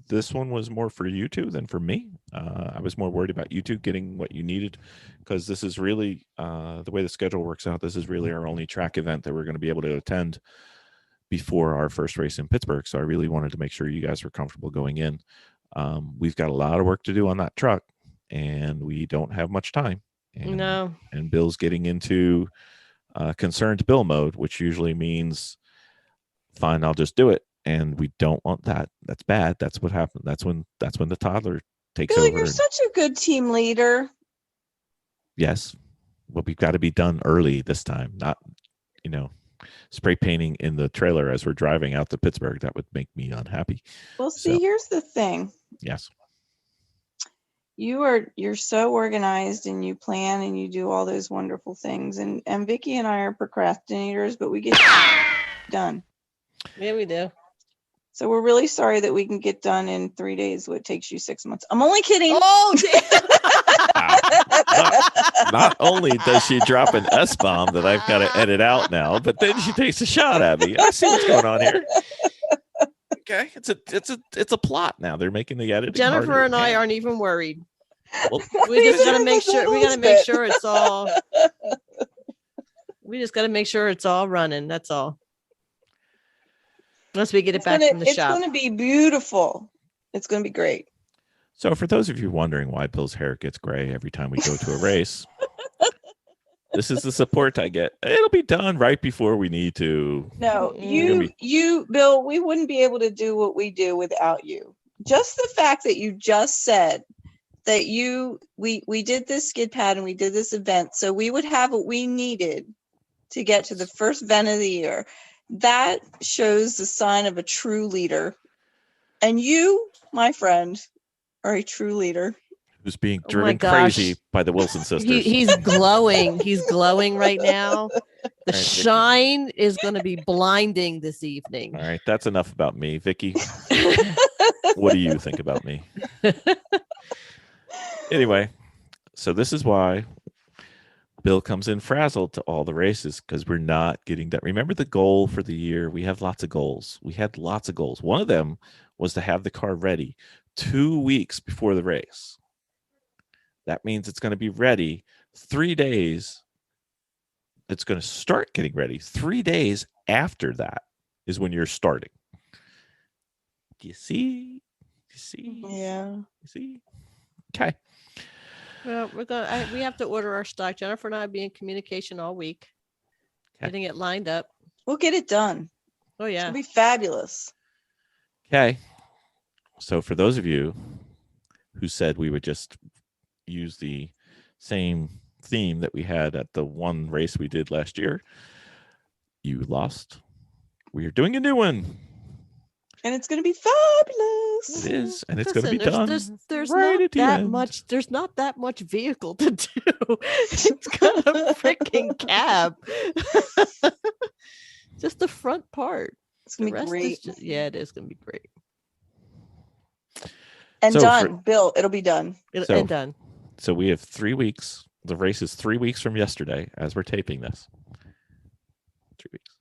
This one was more for you two than for me. I was more worried about you two getting what you needed, because this is really the way the schedule works out. This is really our only track event that we're going to be able to attend before our first race in Pittsburgh. So I really wanted to make sure you guys were comfortable going in. We've got a lot of work to do on that truck, and we don't have much time. And Bill's getting into concerned Bill mode, which usually means, fine, I'll just do it. And we don't want that. That's bad. That's what happened. That's when the toddler takes Bill, over. you're such a good team leader. Yes. But we've got to be done early this time, not, spray painting in the trailer as we're driving out to Pittsburgh. That would make me unhappy. Well, see, here's the thing. Yes. You're so organized, and you plan and you do all those wonderful things. And Vicki and I are procrastinators, but we get done. Yeah, we do. So we're really sorry that we can get done in 3 days what takes you 6 months. I'm only kidding. Oh, not only does she drop an S-bomb that I've got to edit out now, but then she takes a shot at me. I see what's going on here. Okay, it's a plot now. They're making the editing. Jennifer harder. and I aren't even worried. Well, We just got to make sure. We got to make sure it's all. We just got to make sure it's all running. That's all. Once we get it back from the shop. It's going to be beautiful. It's going to be great. So for those of you wondering why Bill's hair gets gray every time we go to a race, this is the support I get. It'll be done right before we need to. No, you, Bill, we wouldn't be able to do what we do without you. Just the fact that you just said that we did this skid pad and we did this event, so we would have what we needed to get to the first event of the year. That shows the sign of a true leader. And you, my friend, are a true leader. Who's being driven crazy by the Wilson sisters. He's glowing. He's glowing right now. The shine is going to be blinding this evening. All right, that's enough about me. Vicki, what do you think about me? Anyway, so this is why Bill comes in frazzled to all the races, because we're not getting that. Remember the goal for the year? We have lots of goals. We had lots of goals. One of them was to have the car ready 2 weeks before the race. That means it's going to be ready 3 days. It's going to start getting ready 3 days after that is when you're starting. Do you see? Yeah. You see? Okay. Well, we have to order our stock. Jennifer and I will be in communication all week, getting it lined up. We'll get it done. Oh yeah, it'll be fabulous. Okay. So for those of you who said we would just use the same theme that we had at the one race we did last year, you lost. We are doing a new one. And it's going to be fabulous. It is, and it's going to be done. There's right not that much. There's not that much vehicle to do. It's got a freaking cab. Just the front part. It's going to be great. It is going to be great. And done, Bill. It'll be done. And done. So we have 3 weeks. The race is 3 weeks from yesterday as we're taping this. 3 weeks.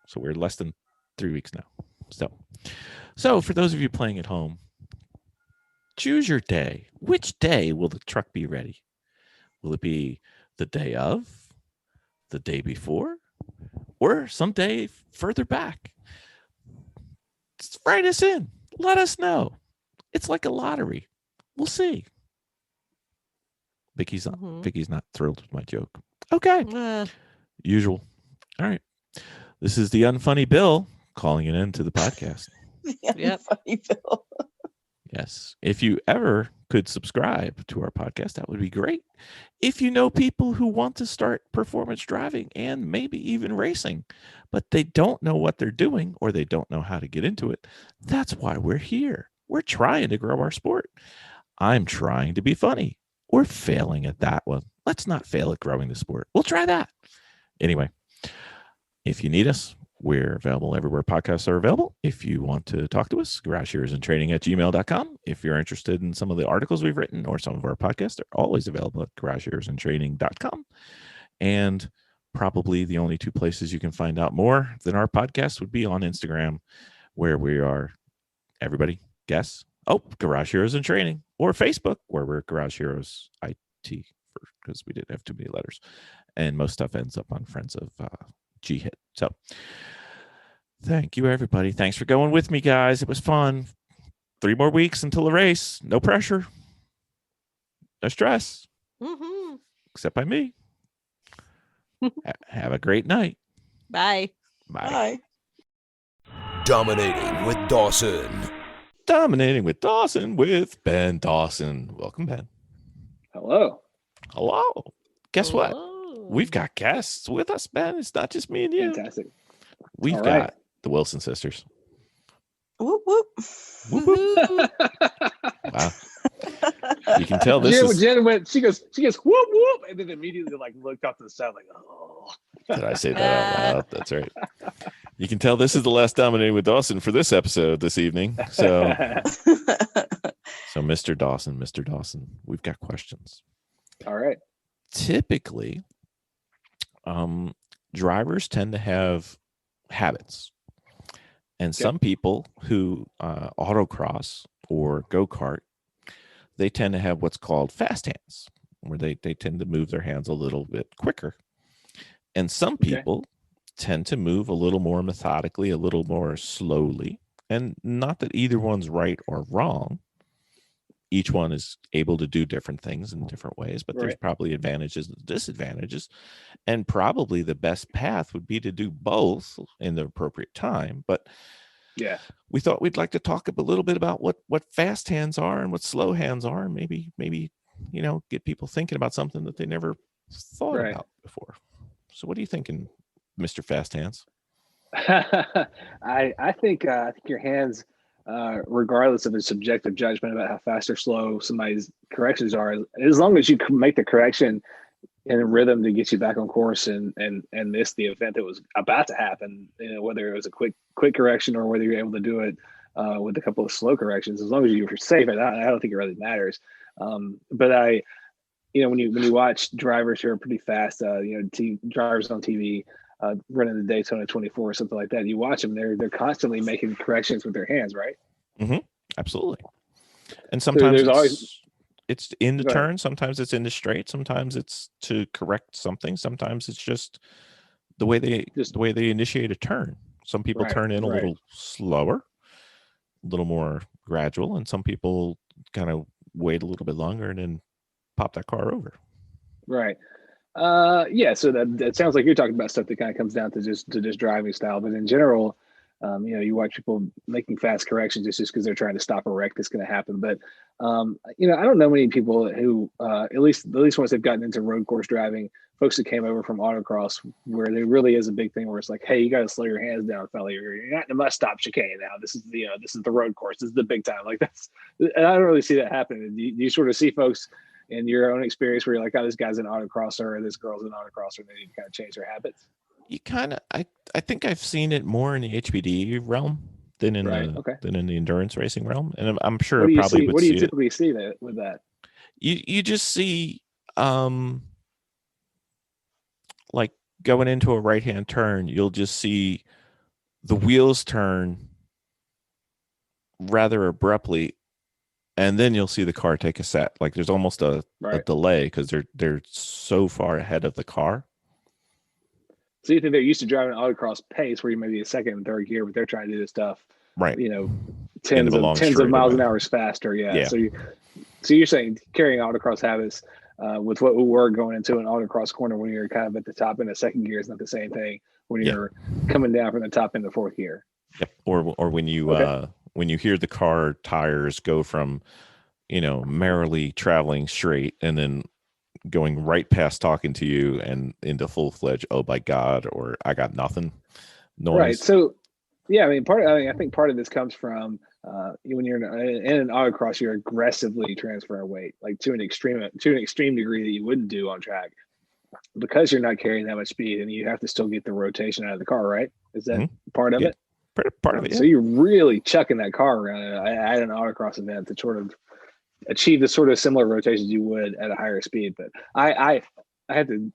So we're less than 3 weeks now. So for those of you playing at home, choose your day. Which day will the truck be ready? Will it be the day of, the day before, or some day further back? Just write us in. Let us know. It's like a lottery. We'll see. Vicki's not thrilled with my joke. Okay. Usual. All right. This is the Unfunny Bill calling it into the podcast. Yep. Funny Bill. Yes. If you ever could subscribe to our podcast, that would be great. If you know people who want to start performance driving and maybe even racing, but they don't know what they're doing or they don't know how to get into it, that's why we're here. We're trying to grow our sport. I'm trying to be funny. We're failing at that one. Let's not fail at growing the sport. We'll try that. Anyway, if you need us, we're available everywhere podcasts are available. If you want to talk to us, garageheroesandtraining@gmail.com. If you're interested in some of the articles we've written or some of our podcasts, they're always available at garageheroesandtraining.com. And probably the only two places you can find out more than our podcast would be on Instagram, where we are, everybody guess, Garage Heroes in Training, or Facebook, where we're Garage Heroes IT, because we didn't have too many letters. And most stuff ends up on Friends of GHIT. So thank you, everybody. Thanks for going with me, guys. It was fun. 3 more weeks until the race. No pressure. No stress. Mm-hmm. Except by me. Have a great night. Bye. Bye. Dominating with Dawson. Dominating with Dawson with Ben Dawson. Welcome, Ben. Hello. Hello. Guess what? Hello. We've got guests with us, Ben. It's not just me and you. Fantastic. We've All got right. the Wilson sisters. Whoop, whoop. Whoop, whoop. Woohoo. Wow. You can tell this is. Jen went, she goes, whoop, whoop. And then immediately like looked off to the side like, oh. Did I say that out loud? That's right. You can tell this is the last Dominating with Dawson for this episode this evening. So Mr. Dawson, we've got questions. All right. Typically, drivers tend to have habits. And some people who autocross or go-kart, they tend to have what's called fast hands, where they tend to move their hands a little bit quicker. And some people tend to move a little more methodically, a little more slowly. And not that either one's right or wrong. Each one is able to do different things in different ways, but there's probably advantages and disadvantages. And probably the best path would be to do both in the appropriate time. But yeah, we thought we'd like to talk a little bit about what fast hands are and what slow hands are, and maybe get people thinking about something that they never thought about before. So what are you thinking, Mr. Fast Hands? I think your hands, regardless of a subjective judgment about how fast or slow somebody's corrections are, as long as you can make the correction in a rhythm to get you back on course and miss the event that was about to happen, whether it was a quick correction or whether you're able to do it with a couple of slow corrections, as long as you're safe, I don't think it really matters. But when you watch drivers who are pretty fast, drivers on TV running the Daytona 24 or something like that, you watch them, they're constantly making corrections with their hands, right? Mm-hmm. Absolutely. And sometimes it's in the Go ahead. turn, sometimes it's in the straight, sometimes it's to correct something, sometimes it's just the way they initiate a turn. Some people turn in a little slower, a little more gradual, and some people kind of wait a little bit longer and then pop that car over. Right. So that sounds like you're talking about stuff that kind of comes down to just driving style. But in general, you watch people making fast corrections just because they're trying to stop a wreck that's going to happen. But I don't know many people who, at least once they've gotten into road course driving, folks that came over from autocross, where there really is a big thing where it's like, hey, you got to slow your hands down, fella. You're not in a must stop chicane now. This is the road course. This is the big time. Like that's, and I don't really see that happening. Do you sort of see folks in your own experience where you're like, oh, this guy's an autocrosser or this girl's an autocrosser, and they need to kind of change their habits? You kind of, I think I've seen it more in the HPD realm than in the endurance racing realm, and I'm sure what do you probably see? would What do you see typically see that with that? You just see like going into a right hand turn, you'll just see the wheels turn rather abruptly. And then you'll see the car take a set. Like there's almost a delay because they're so far ahead of the car. So you think they're used to driving an autocross pace where you may be a second and third gear, but they're trying to do this stuff, right? Tens of miles an hour faster. Yeah. So you're saying carrying autocross habits with what we were going into an autocross corner when you're kind of at the top end of second gear is not the same thing when you're coming down from the top end of fourth gear. Yep. Or when you when you hear the car tires go from, merrily traveling straight and then going right past talking to you and into full-fledged, oh my God, or I got nothing noise. Right. So, yeah, I think part of this comes from when you're in an autocross, you're aggressively transferring weight, like to an extreme degree that you wouldn't do on track because you're not carrying that much speed and you have to still get the rotation out of the car, right? Is that part of it? Part of it. So you're really chucking that car around at an autocross event to sort of achieve the sort of similar rotations you would at a higher speed. But I have to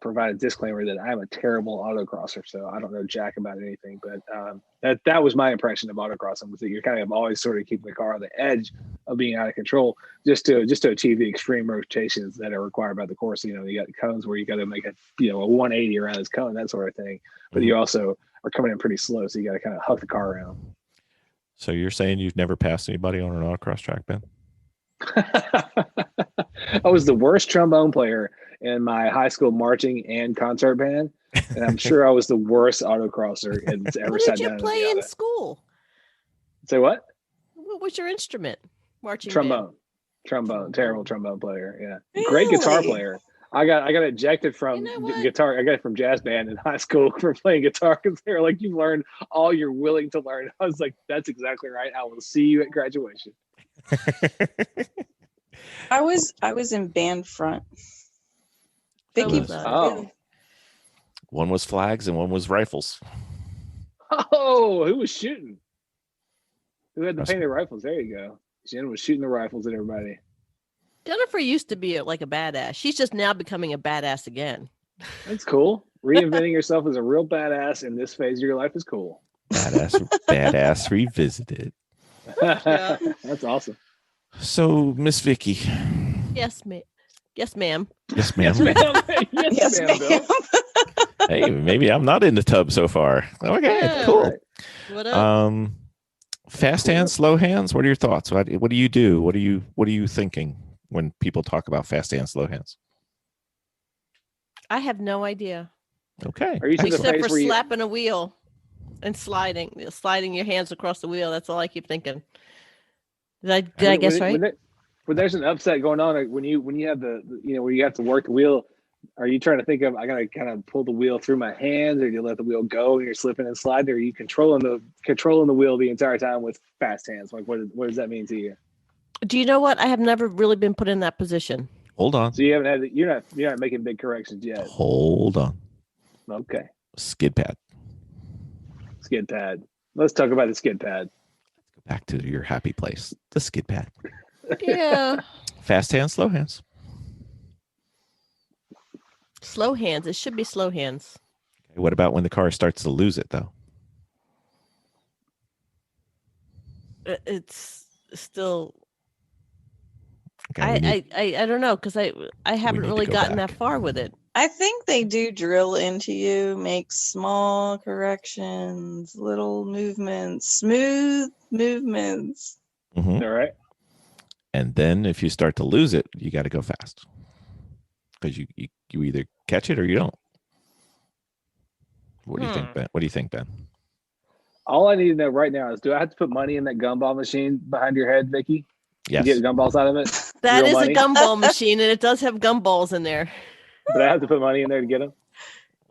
provide a disclaimer that I'm a terrible autocrosser, so I don't know jack about anything. But that was my impression of autocrossing, was that you're kind of always sort of keeping the car on the edge of being out of control, just to achieve the extreme rotations that are required by the course. You got cones where you got to make a 180 around this cone, that sort of thing. But you also are coming in pretty slow, so you got to kind of huck the car around. So you're saying you've never passed anybody on an autocross track, Ben? I was the worst trombone player in my high school marching and concert band, and I'm sure I was the worst autocrosser that's ever What sat did you down. play in school? Say what? What was your instrument? Marching Trombone. band. Trombone. Terrible trombone player. Yeah, great guitar Really? player. I got ejected from guitar. I got it from jazz band in high school for playing guitar, because they were like, "You learned all you're willing to learn." I was like, "That's exactly right. I will see you at graduation." I was in band front. Vicki was I. Oh. One was flags and one was rifles. Oh, who was shooting? Who had the That's- painted rifles? There you go. Jen was shooting the rifles at everybody. Jennifer used to be like a badass. She's just now becoming a badass again. That's cool. Reinventing yourself as a real badass in this phase of your life is cool. Badass revisited. Yeah. That's awesome. So, Miss Vicki. Yes, ma'am. Yes, ma'am. Yes, ma'am. Yes, ma'am, Bill. ma'am. Hey, maybe I'm not in the tub so far. Okay, Yeah. cool. What up? Fast hands, slow hands. What are your thoughts? What do you do? What are you thinking when people talk about fast hands, slow hands? I have no idea. Okay. Are you to the Except place for where you, slapping a wheel and sliding your hands across the wheel. That's all I keep thinking. Did I guess right? when there's an upset going on, like when you have the where you have to work the wheel, are you trying to think of, I gotta kind of pull the wheel through my hands, or do you let the wheel go and you're slipping and sliding, or are you controlling the wheel the entire time with fast hands? Like what does that mean to you? Do you know what? I have never really been put in that position. Hold on. So you haven't had you're not making big corrections yet. Hold on. Okay. Skid pad. Skid pad. Let's talk about the skid pad. Go back to your happy place. The skid pad. Yeah. Fast hands, slow hands. Slow hands. It should be slow hands. Okay, what about when the car starts to lose it, though? It's still. Okay, I don't know, because I haven't need to really go gotten back. that far with it. I think they do drill into you, make small corrections, little movements, smooth movements. Mhm. All right. And then if you start to lose it, you got to go fast, because you either catch it or you don't. What do you think, Ben? What do you think, Ben? All I need to know right now is, do I have to put money in that gumball machine behind your head, Vicki? Yes. To get gumballs out of it? That Real is money? a gumball machine, and it does have gumballs in there. But I have to put money in there to get them?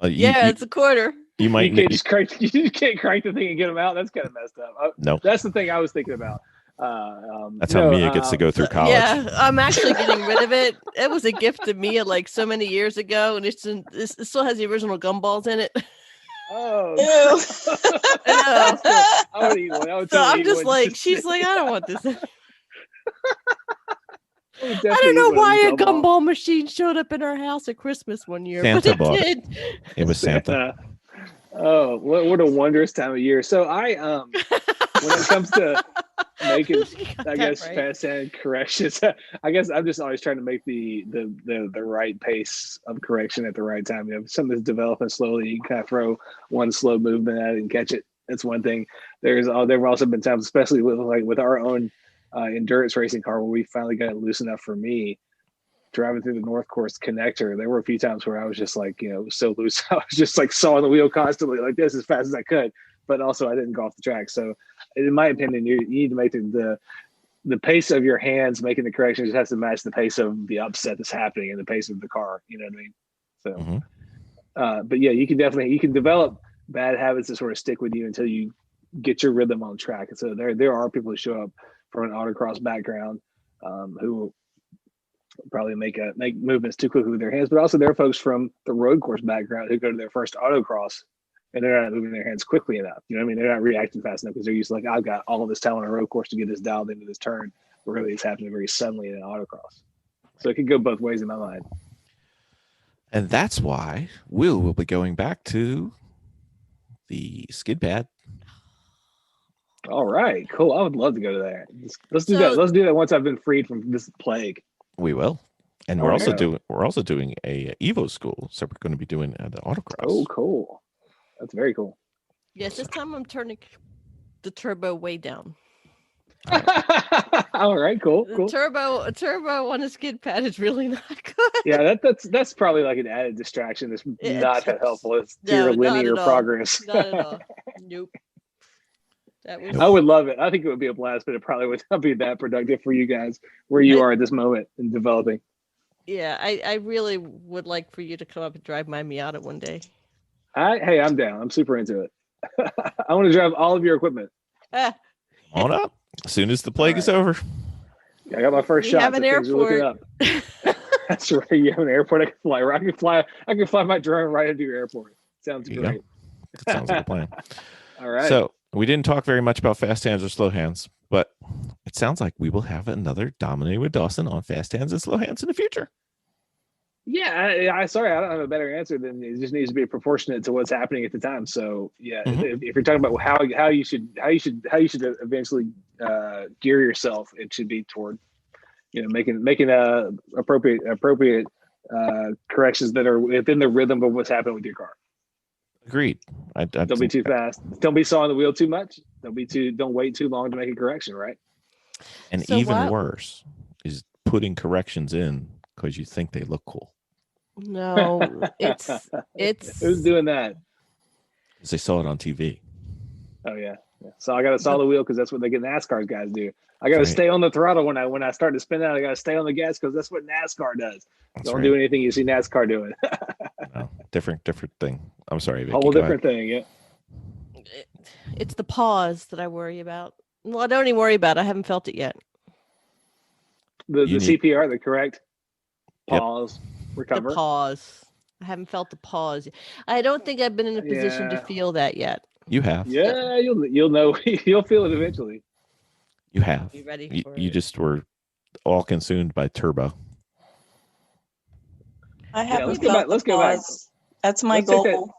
Well, Yeah, it's a quarter. you might You can't just crank. You just can't crank the thing and get them out. That's kind of messed up. no. That's the thing I was thinking about. That's how Mia gets to go through college. Yeah, I'm actually getting rid of it. It was a gift to Mia like so many years ago, and it still has the original gumballs in it. Oh, Ew. I would eat one. I would So totally I'm eat just one. like, she's like, I don't want this. I would I definitely don't know eat one why of a those gumball machine showed up in our house at Christmas one year, Santa but bought it it. did. It was Santa. Oh, what a wonderous time of year. So I when it comes to making, You got I that guess, right. fast hand corrections, I guess I'm just always trying to make the right pace of correction at the right time. You know, if something that's developing slowly, you can kind of throw one slow movement at it and catch it. That's one thing. There have also been times, especially with our own endurance racing car, where we finally got it loose enough for me. Driving through the North Course connector, there were a few times where I was just like, it was so loose. I was just like sawing the wheel constantly, like this, as fast as I could. But also, I didn't go off the track. So, in my opinion, you need to make the pace of your hands making the corrections has to match the pace of the upset that's happening and the pace of the car. You know what I mean? So, Mhm. but yeah, you can develop bad habits to sort of stick with you until you get your rhythm on track. And so there are people who show up from an autocross background who probably make movements too quickly with their hands, but also there are folks from the road course background who go to their first autocross and they're not moving their hands quickly enough. You know what I mean? They're not reacting fast enough because they're used to like, I've got all of this time on a road course to get this dialed into this turn. But really, it's happening very suddenly in an autocross. So it could go both ways in my mind. And that's why we'll be going back to the skid pad. All right, cool. I would love to go to that. Let's do So- that. Let's do that once I've been freed from this plague. We will. And Oh, we're also yeah. doing a Evo school. So we're going to be doing the autocross. Oh, cool. That's very cool. Yes, this time I'm turning the turbo way down. All right, cool, The cool. turbo on a skid pad is really not good. Yeah, that's probably like an added distraction. That's not that helpful. It's to your No, not linear at all. progress. Not at all. Nope. That was I would love it. I think it would be a blast, but it probably would not be that productive for you guys where you are at this moment in developing. yeah. I really would like for you to come up and drive my Miata one day. Hey, I'm down. I'm super into it. I want to drive all of your equipment. Ah, On up. As soon as the plague is All over. I got my first We shot. have so an things are looking airport. up. That's right. You have an airport. I can fly. I can fly my drone right into your airport. Sounds There you go. great. That sounds like a plan. All right. So we didn't talk very much about fast hands or slow hands, but it sounds like we will have another Dominating with Dawson on fast hands and slow hands in the future. Yeah, I sorry, I don't have a better answer than it just needs to be proportionate to what's happening at the time. So yeah, if you're talking about how you should eventually gear yourself, it should be toward making appropriate corrections that are within the rhythm of what's happening with your car. Agreed. Don't be too fast. Don't be sawing the wheel too much. Don't wait too long to make a correction, right? And So even what- worse is putting corrections in because you think they look cool. no, it's Who's doing that? Because they saw it on TV. Oh yeah. So I got to saw the wheel because that's what the NASCAR guys do. I got to Right. stay on the throttle when I start to spin out. I got to stay on the gas because that's what NASCAR does. That's Don't right. do anything you see NASCAR doing. No, different thing. I'm sorry, Vicki. Whole go different thing. Yeah. it's the pause that I worry about. Well, I don't even worry about it. I haven't felt it yet. The You need- CPR, the correct Yep. pause, The recover. pause. I haven't felt the pause. I don't think I've been in a position to Yeah. feel that yet. You have. Yeah, you'll know. You'll feel it eventually. You have. Be ready You, for you it. just were all consumed by turbo. I haven't let's go back- felt let's the go back. pause. That's my Let's take that- goal.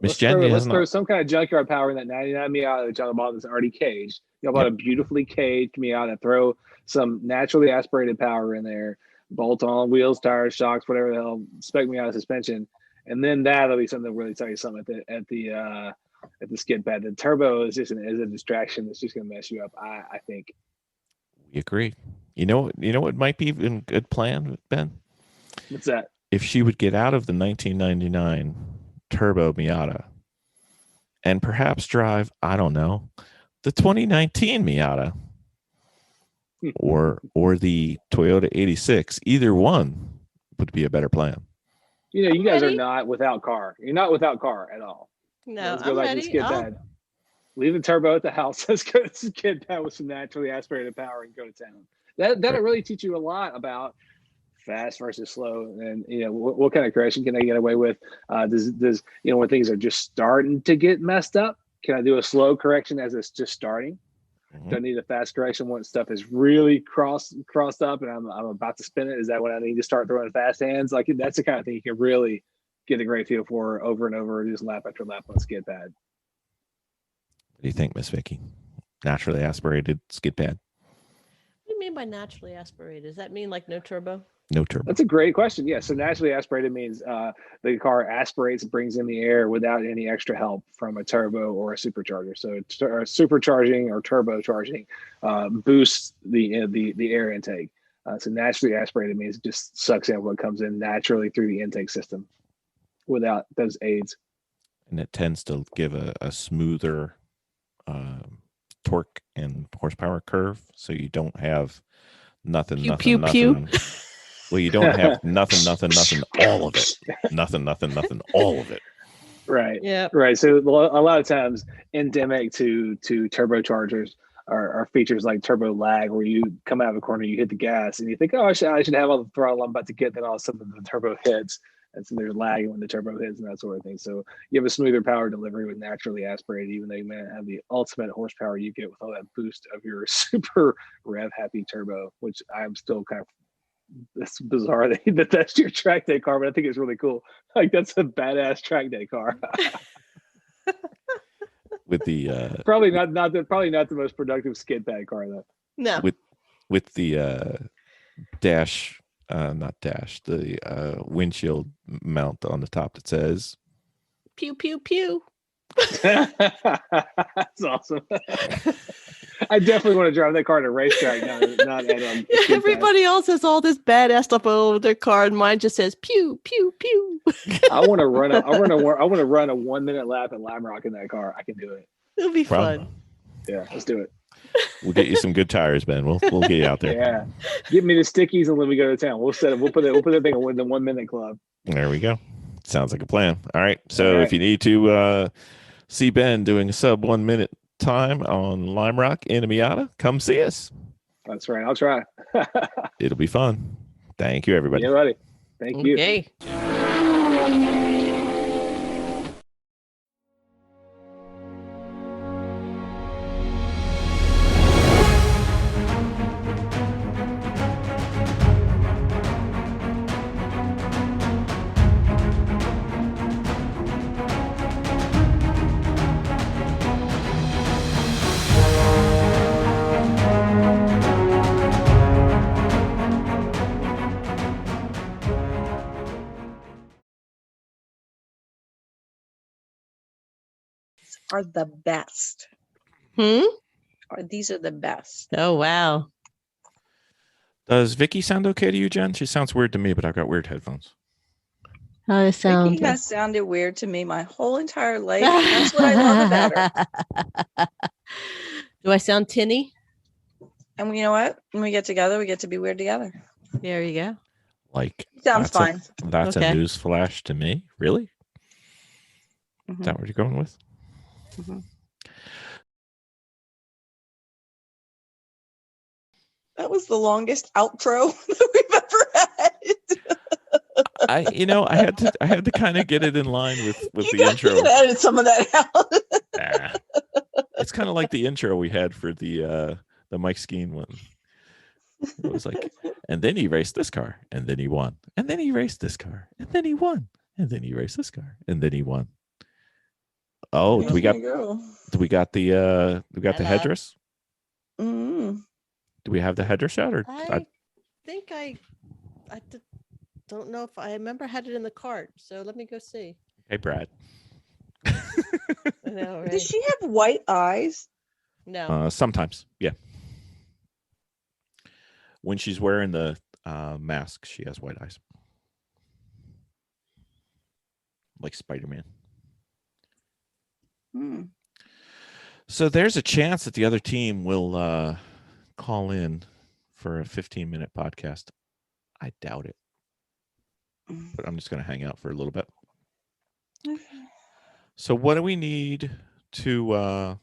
Miss Let's Jen, throw, you let's have throw not. some kind of junkyard power in that 99 Miata that John bought that's already caged. Y'all bought a beautifully caged Miata. Throw some naturally aspirated power in there. Bolt on wheels, tires, shocks, whatever the hell. Spec Miata suspension, and then that'll be something that really tell you something at the skid pad. The turbo is just is a distraction that's just going to mess you up. I think. We agree. You know what might be even a good plan, Ben? What's that? If she would get out of the 1999 turbo Miata and perhaps drive, I don't know, the 2019 Miata or the Toyota 86, either one would be a better plan. You guys are ready. not without car. You're not without car at all. No, Let's go I'm back to the ready. skid pad. Leave the turbo at the house. Let's go to the skid pad with some naturally aspirated power and go to town. That'll really teach you a lot about fast versus slow, and what kind of correction can I get away with? Does when things are just starting to get messed up, can I do a slow correction as it's just starting? Mhm. Do I need a fast correction when stuff is really crossed up and I'm about to spin it? Is that when I need to start throwing fast hands? Like that's the kind of thing you can really get a great feel for over and over, just lap after lap on skid pad. What do you think, Miss Vicki? Naturally aspirated skid pad, What do you mean by naturally aspirated? Does that mean like no turbo? no turbo. That's a great question. Yeah. So naturally aspirated means the car aspirates, brings in the air without any extra help from a turbo or a supercharger. So supercharging or turbocharging boosts the air intake. So naturally aspirated means it just sucks in what comes in naturally through the intake system without those aids. And it tends to give a smoother torque and horsepower curve, so you don't have nothing. Well, you don't have nothing, all of it. Nothing, all of it. Right. Yeah. Right. So a lot of times endemic to turbochargers are features like turbo lag, where you come out of a corner, you hit the gas, and you think, oh, I should have all the throttle I'm about to get. Then all of a sudden the turbo hits, and so there's lag when the turbo hits and that sort of thing. So you have a smoother power delivery with naturally aspirated, even though you may not have the ultimate horsepower you get with all that boost of your super rev happy turbo, which I'm still kind of that's bizarre that that's your track day car, but I think it's really cool. Like that's a badass track day car. With the probably not the most productive skid pad car though. No. with the dash, not dash, the windshield mount on the top that says Pew pew pew. That's awesome. I definitely want to drive that car at a racetrack, not at Everybody else has all this badass stuff all over their car, and mine just says pew pew pew. I want to run a 1 minute lap at Lime Rock in that car. I can do it. It'll be fun. Yeah, let's do it. We'll get you some good tires, Ben. We'll get you out there. Yeah, give me the stickies and let me go to town. We'll put that thing in the 1 minute club. There we go. Sounds like a plan. All right. So if you need to see Ben doing a sub 1 minute time on Lime Rock in a Miata, come see us. That's right. I'll try. It'll be fun. Thank you, everybody. Yeah, buddy. Thank you. Okay. Are the best. These are the best. Oh wow. Does Vicki sound okay to you, Jen? She sounds weird to me, but I've got weird headphones. How does it sound? Vicki has sounded weird to me my whole entire life. That's what I love about her. Do I sound tinny? And you know what? When we get together, we get to be weird together. There you go. Like Sounds fine. That's Okay. a news flash to me. Really? Is that what you're going with? That was the longest outro that we've ever had. I had to kind of get it in line with You the intro. can edit some of that out. It's kind of like the intro we had for the Mike Skeen one. It was like, and then he raced this car, and then he won, and then he raced this car, and then he won, and then he raced this car, and then he won. Oh, do we got the headdress? Do we have the headdress out, or I think I don't know if I remember I had it in the cart. So let me go see. Hey, Brad. I know, right? Does she have white eyes? No. Sometimes, yeah. When she's wearing the mask, she has white eyes, like Spider-Man. So there's a chance that the other team will call in for a 15-minute podcast. I doubt it, but I'm just going to hang out for a little bit. So what do we need to